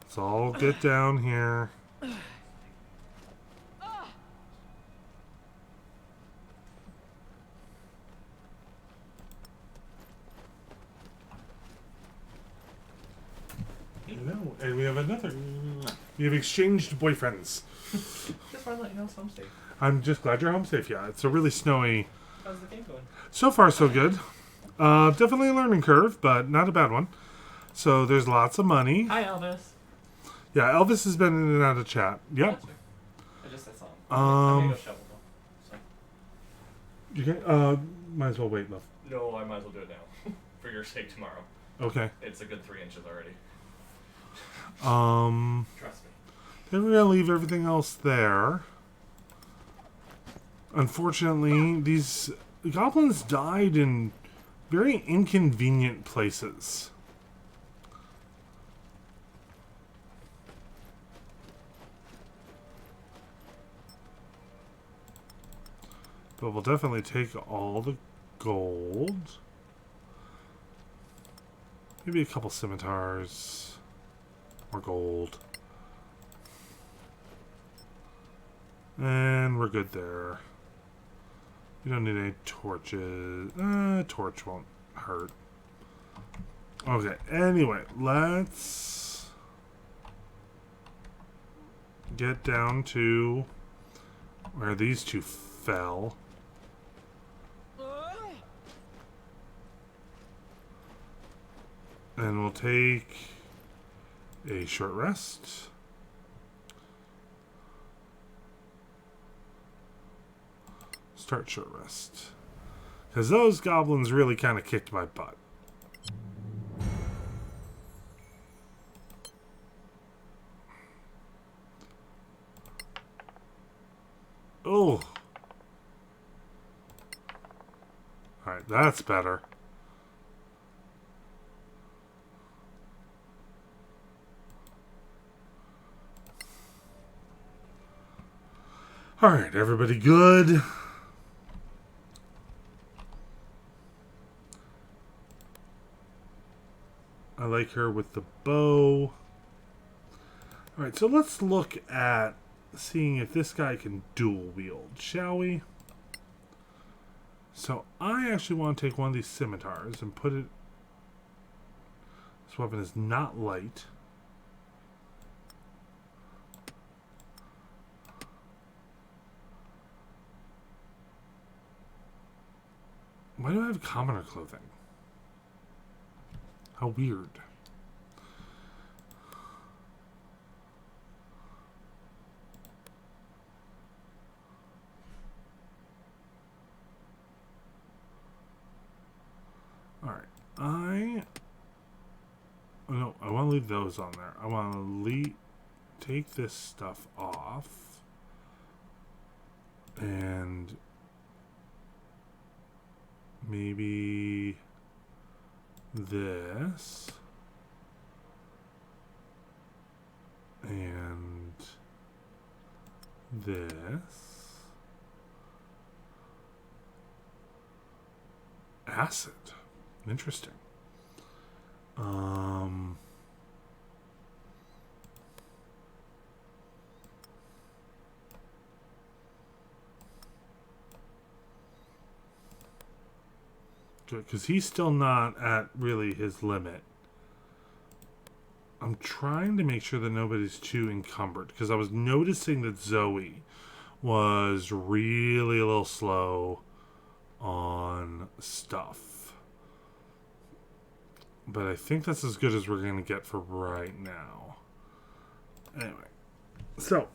Let's all get down here. No, and we have another. We have exchanged boyfriends. Just want to let you know so I'm safe. I'm just glad you're home safe. Yeah, it's a really snowy. How's the game going? So far, so good. Definitely a learning curve, but not a bad one. So there's lots of money. Hi, Elvis. Yeah, Elvis has been in and out of chat. Yep. I just saw him. I'm gonna go shovel though. So. You can. Might as well wait, love. No, I might as well do it now. For your sake tomorrow. Okay. It's a good 3 inches already. Trust me. Then we're gonna leave everything else there. Unfortunately, these goblins died in very inconvenient places. But we'll definitely take all the gold. Maybe a couple scimitars. More gold. And we're good there. We don't need any torches. Torch won't hurt. Okay, anyway, let's get down to where these two fell. And we'll take a short rest. Start short rest. Because those goblins really kind of kicked my butt. Oh. Alright, that's better. Alright, everybody good? I like her with the bow. Alright, so let's look at seeing if this guy can dual wield, shall we? So I actually want to take one of these scimitars and put it... This weapon is not light. Why do I have commoner clothing? How weird. Alright, no, I want to leave those on there. I want to take this stuff off. And maybe this. And this. Acid. Interesting. Good, because he's still not at really his limit. I'm trying to make sure that nobody's too encumbered, because I was noticing that Zoe was really a little slow on stuff. But I think that's as good as we're going to get for right now. Anyway, so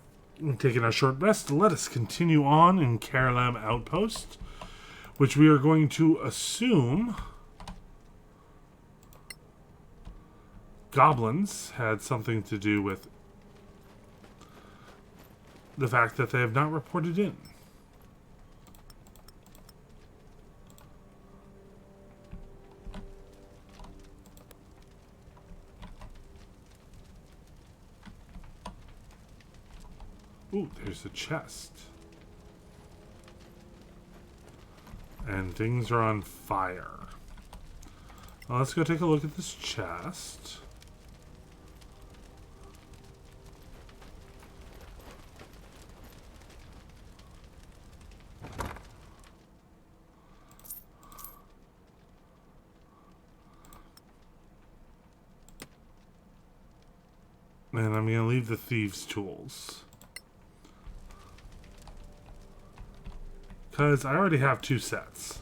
taking a short rest, let us continue on in Karalam Outpost, which we are going to assume goblins had something to do with the fact that they have not reported in. Ooh, there's a chest. And things are on fire. Well, let's go take a look at this chest. And I'm going to leave the thieves' tools. Because I already have 2 sets.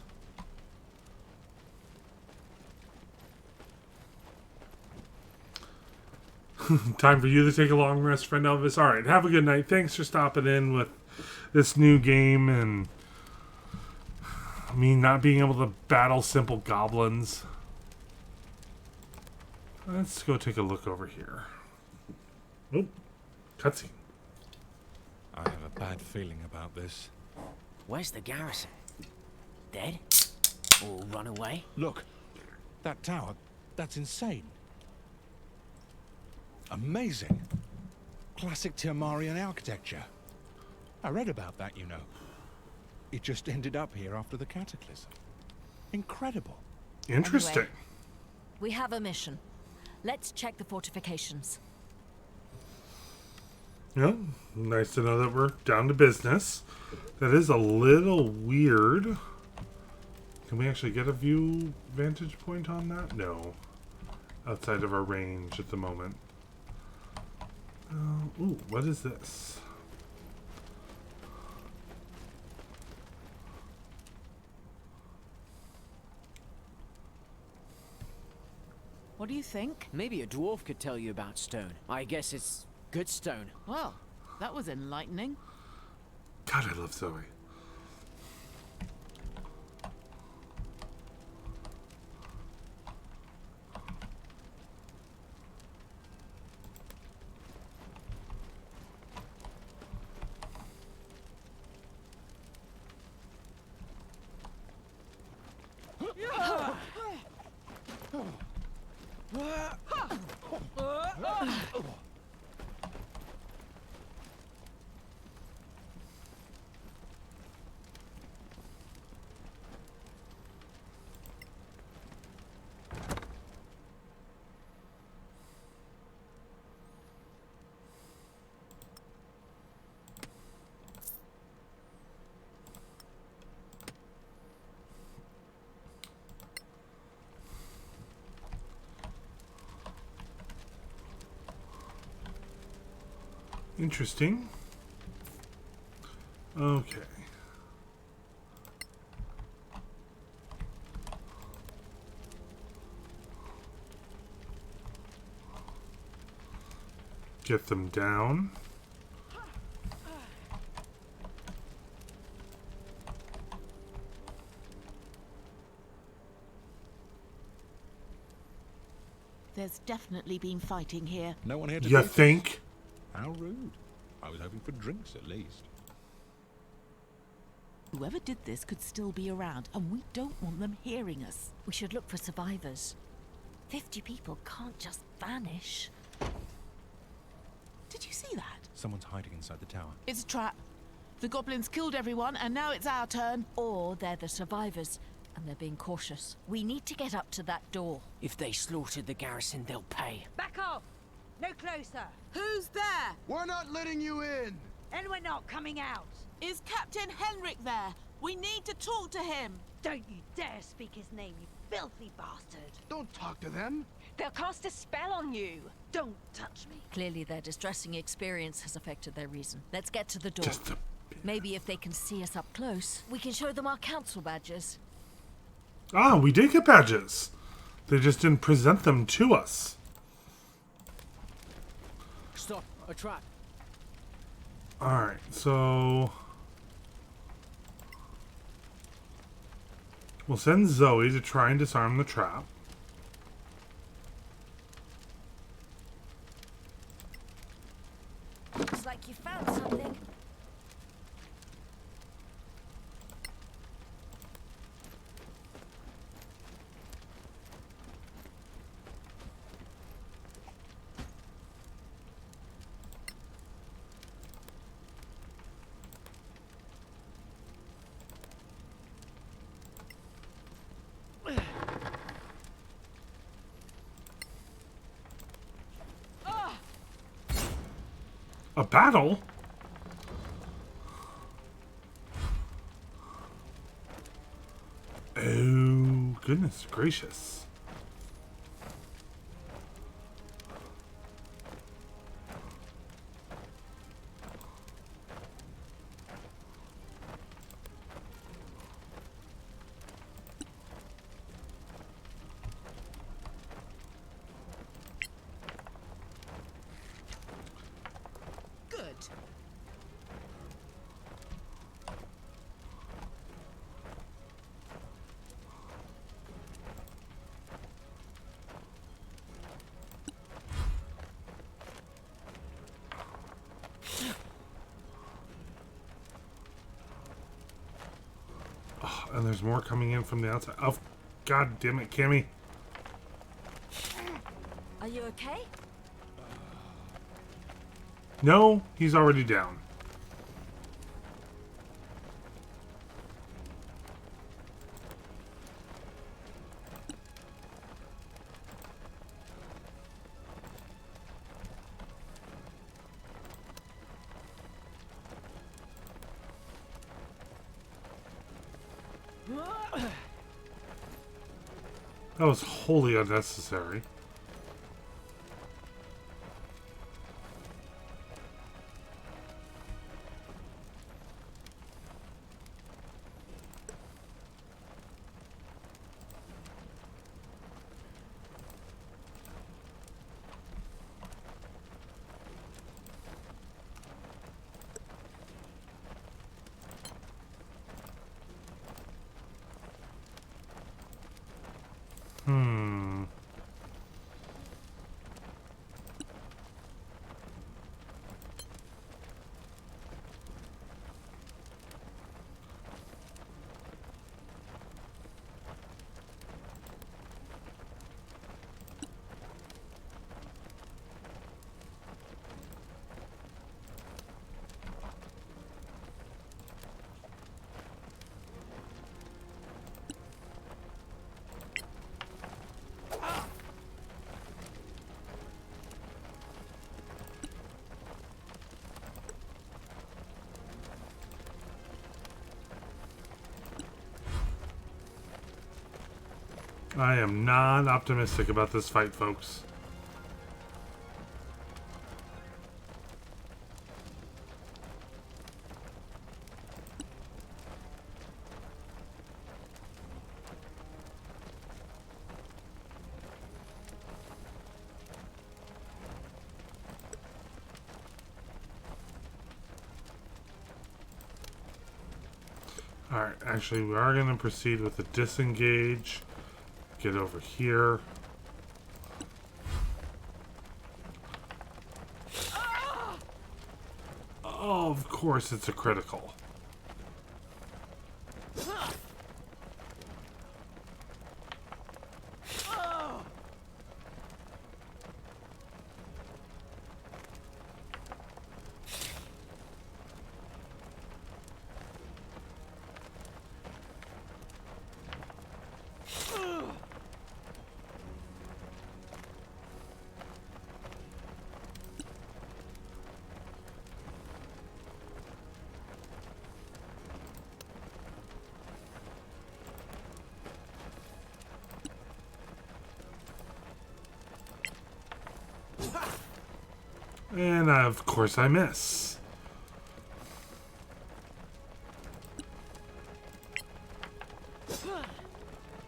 Time for you to take a long rest, friend Elvis. Alright, have a good night. Thanks for stopping in with this new game and me not being able to battle simple goblins. Let's go take a look over here. Oop, cutscene. I have a bad feeling about this. Where's the garrison? Dead? Or run away? Look, that tower, that's insane. Amazing. Classic Termarian architecture. I read about that, you know. It just ended up here after the cataclysm. Incredible. Interesting. Anyway, we have a mission. Let's check the fortifications. Yeah, nice to know that we're down to business. That is a little weird. Can we actually get a view vantage point on that? No. Outside of our range at the moment. Ooh, what is this? What do you think? Maybe a dwarf could tell you about stone. I guess it's good stone. Well, that was enlightening. God, I love Zoe. Interesting. Okay. Get them down. There's definitely been fighting here. No one here to You think? How rude. I was hoping for drinks at least. Whoever did this could still be around, and we don't want them hearing us. We should look for survivors. 50 people can't just vanish. Did you see that? Someone's hiding inside the tower. It's a trap. The goblins killed everyone, and now it's our turn. Or they're the survivors, and they're being cautious. We need to get up to that door. If they slaughtered the garrison, they'll pay. Back off! No closer! Who's there? We're not letting you in! And we're not coming out! Is Captain Henrik there? We need to talk to him. Don't you dare speak his name, you filthy bastard! Don't talk to them. They'll cast a spell on you. Don't touch me. Clearly their distressing experience has affected their reason. Let's get to the door. Just a... Maybe if they can see us up close, we can show them our council badges. Ah, we did get badges. They just didn't present them to us. Stop. A trap. Alright, so... we'll send Zoe to try and disarm the trap. Looks like you found something. A battle? Oh, goodness gracious. And there's more coming in from the outside. Oh, God damn it, Cammy. Are you okay? No, he's already down. That was wholly unnecessary. I am not optimistic about this fight, folks. Alright, actually, we are going to proceed with the disengage. Get over here. Oh, of course it's a critical. And of course I miss.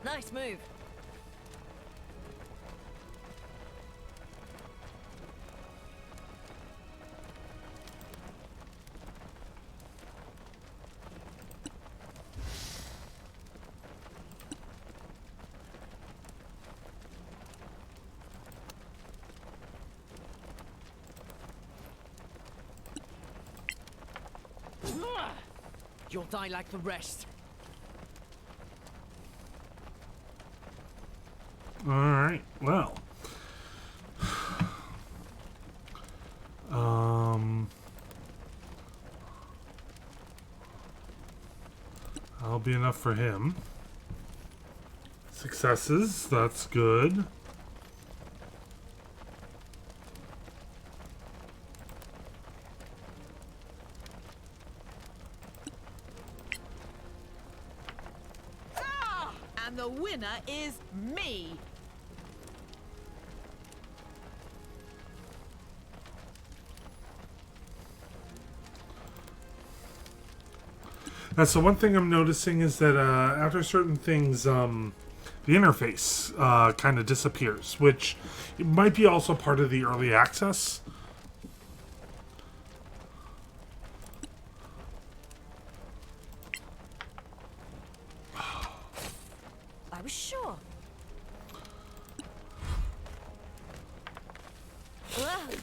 Nice move. You'll die like the rest. Alright, well. That'll be enough for him. Successes, that's good. And the winner is me. That's the one thing I'm noticing is that after certain things, the interface kind of disappears, which might be also part of the early access. I was sure. Ugh.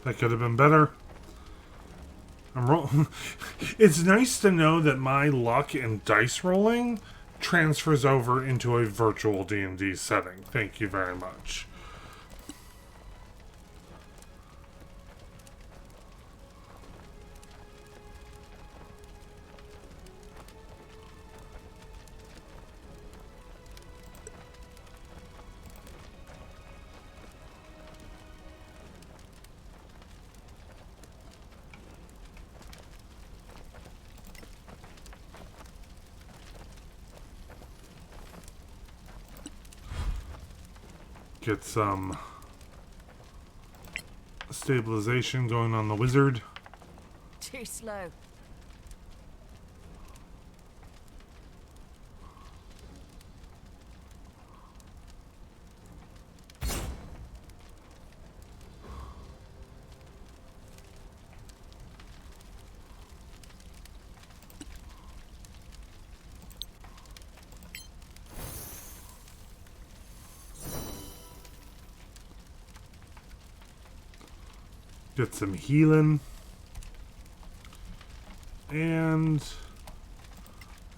That could have been better. It's nice to know that my luck in dice rolling transfers over into a virtual D&D setting. Thank you very much. Get some stabilization going on the wizard. Too slow. Get some healing. And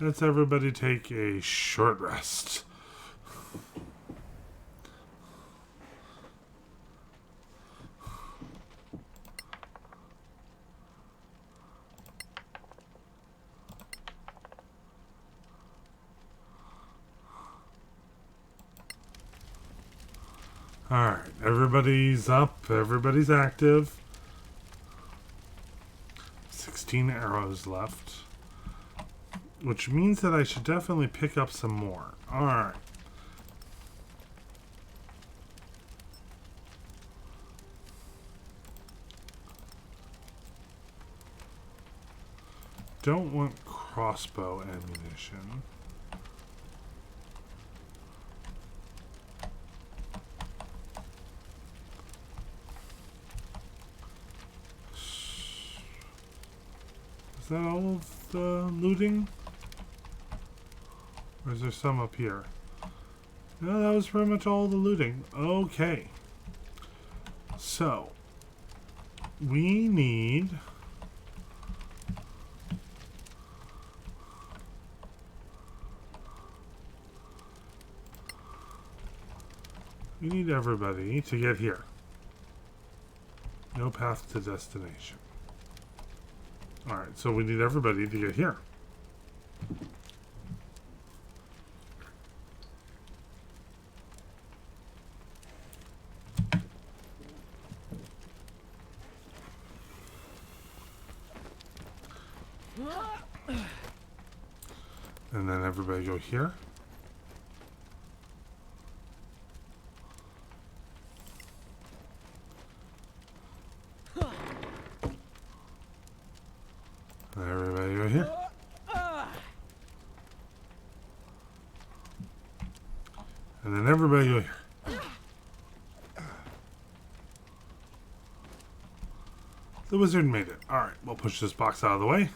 let's everybody take a short rest. Alright, everybody's up, everybody's active. 16 arrows left. Which means that I should definitely pick up some more. Alright. Don't want crossbow ammunition. Is that all of the looting? Or is there some up here? No, that was pretty much all the looting. Okay. So, we need... We need everybody to get here. No path to destination. Alright, so we need everybody to get here. And then everybody go here. Everybody go here. And then everybody go here. The wizard made it. Alright, we'll push this box out of the way.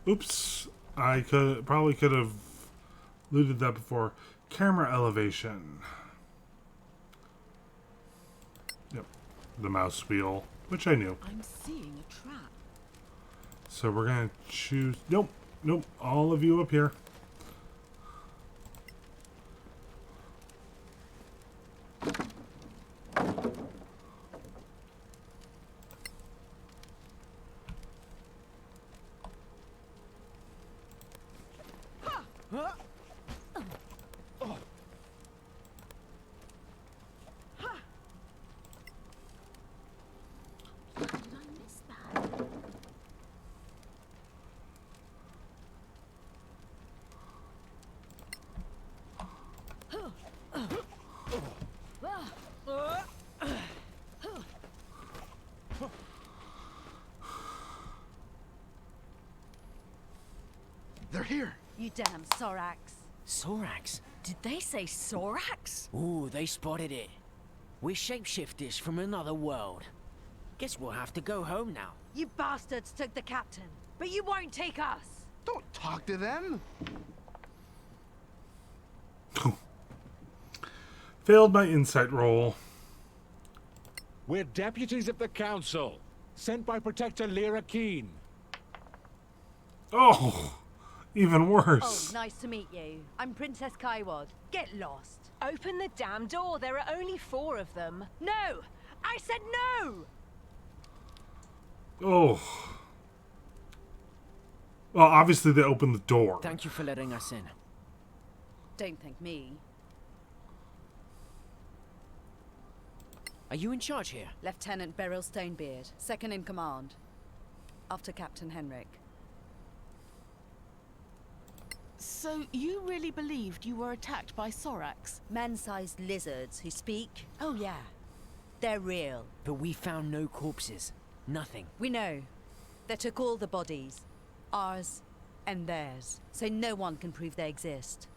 Oops. I probably could have looted that before. Camera elevation. Yep. The mouse wheel, which I knew. I'm seeing a trap. So we're going to choose... Nope. Nope. All of you up here. They're here. You damn Sorax. Sorax? Did they say Sorax? Ooh, they spotted it. We're shapeshifters from another world. Guess we'll have to go home now. You bastards took the captain, but you won't take us. Don't talk to them. Failed my insight roll. We're deputies of the council, sent by Protector Lyra Keen. Oh, even Oh, worse. nice to meet you. I'm Princess Kaiwad. Get lost. Open the damn door. There are only 4 of them. No! I said no! Oh. Well, obviously they opened the door. Thank you for letting us in. Don't thank me. Are you in charge here? Lieutenant Beryl Stonebeard, second in command. After Captain Henrik. So you really believed you were attacked by Sorax? Man-sized lizards who speak? Oh yeah. They're real. But we found no corpses. Nothing. We know. They took all the bodies. Ours and theirs. So no one can prove they exist.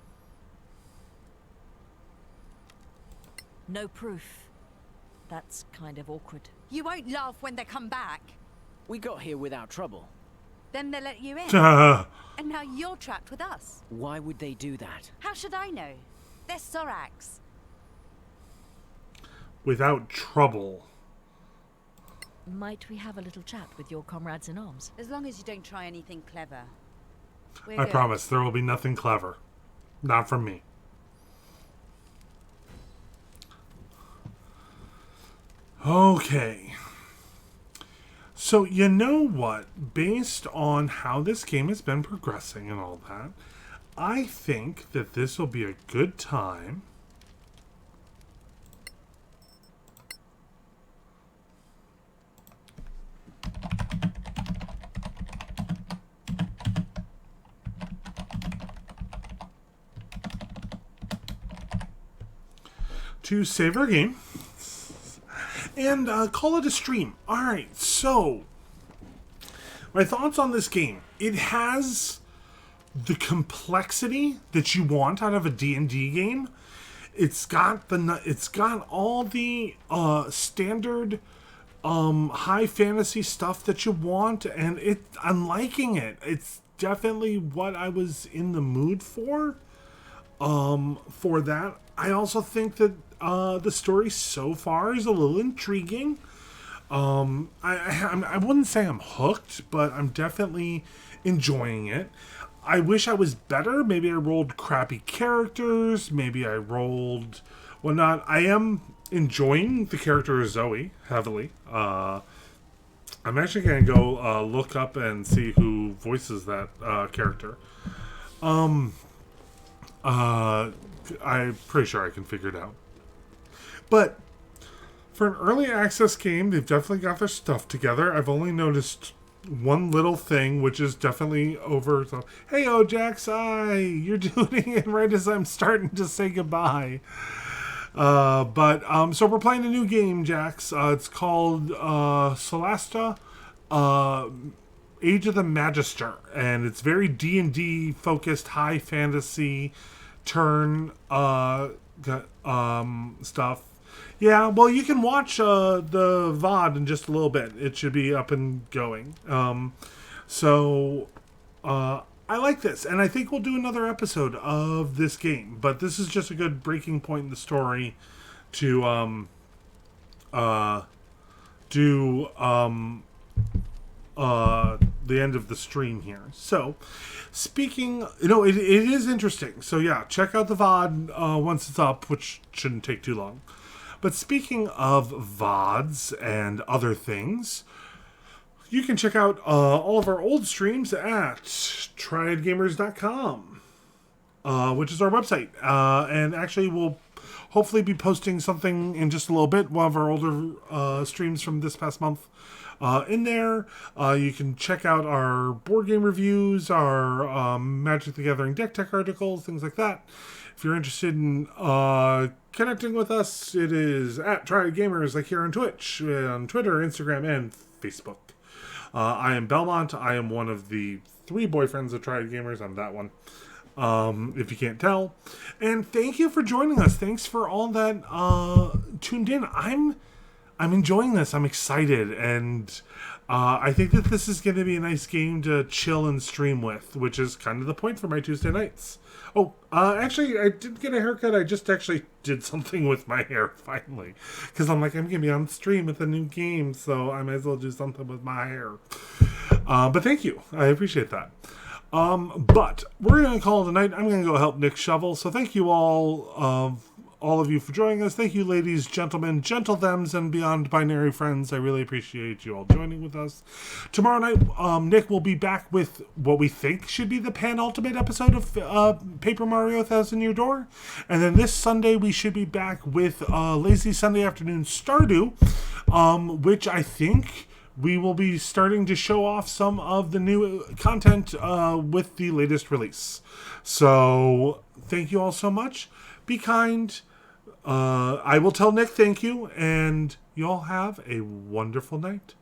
No proof. That's kind of awkward. You won't laugh when they come back. We got here without trouble. Then they let you in. And now you're trapped with us. Why would they do that? How should I know? They're Sorax. Without trouble. Might we have a little chat with your comrades in arms? As long as you don't try anything clever. I promise there will be nothing clever. Not from me. Okay. So, you know what? Based on how this game has been progressing and all that, I think that this will be a good time to save our game and call it a stream. Alright, so my thoughts on this game. It has the complexity that you want out of a D&D game. It's got all the standard high fantasy stuff that you want, and I'm liking it. definitely what I was in the mood for that. I also think that the story so far is a little intriguing. I wouldn't say I'm hooked, but I'm definitely enjoying it. I wish I was better. Maybe I rolled crappy characters. Maybe I rolled whatnot. I am enjoying the character of Zoe heavily. I'm actually going to go look up and see who voices that character. I'm pretty sure I can figure it out. But for an early access game, they've definitely got their stuff together. I've only noticed one little thing, which is definitely over. So, hey, Ojax, you're doing it right as I'm starting to say goodbye. So we're playing a new game, Jax. It's called Solasta, Age of the Magister, and it's very D&D focused, high fantasy turn stuff. Yeah, well, you can watch the VOD in just a little bit. It should be up and going. I like this, and I think we'll do another episode of this game. But this is just a good breaking point in the story to the end of the stream here. So, speaking, it is interesting. So yeah, check out the VOD once it's up, which shouldn't take too long. But speaking of VODs and other things, you can check out all of our old streams at triadgamers.com, which is our website. And actually, we'll hopefully be posting something in just a little bit, one of our older streams from this past month. In there, you can check out our board game reviews, our Magic the Gathering deck tech articles, things like that. If you're interested in connecting with us, it is at Triad Gamers, like here on Twitch, on Twitter, Instagram, and Facebook. I am Belmont. I am one of the 3 boyfriends of Triad Gamers. I'm that one, if you can't tell. And thank you for joining us. Thanks for all that tuned in. I'm enjoying this. I'm excited, and I think that this is going to be a nice game to chill and stream with, which is kind of the point for my Tuesday nights. Oh, actually, I did get a haircut. I just actually did something with my hair, finally. Because I'm like, I'm going to be on stream with a new game, so I might as well do something with my hair. But thank you. I appreciate that. But we're going to call it a night. I'm going to go help Nick shovel. So thank you all of you for joining us. Thank you, ladies, gentlemen, gentle thems, and beyond binary friends. I really appreciate you all joining with us. Tomorrow night, Nick will be back with what we think should be the penultimate episode of Paper Mario 1000 Year Door. And then this Sunday, we should be back with Lazy Sunday Afternoon Stardew, which I think we will be starting to show off some of the new content with the latest release. So thank you all so much. Be kind. I will tell Nick thank you, and you all have a wonderful night.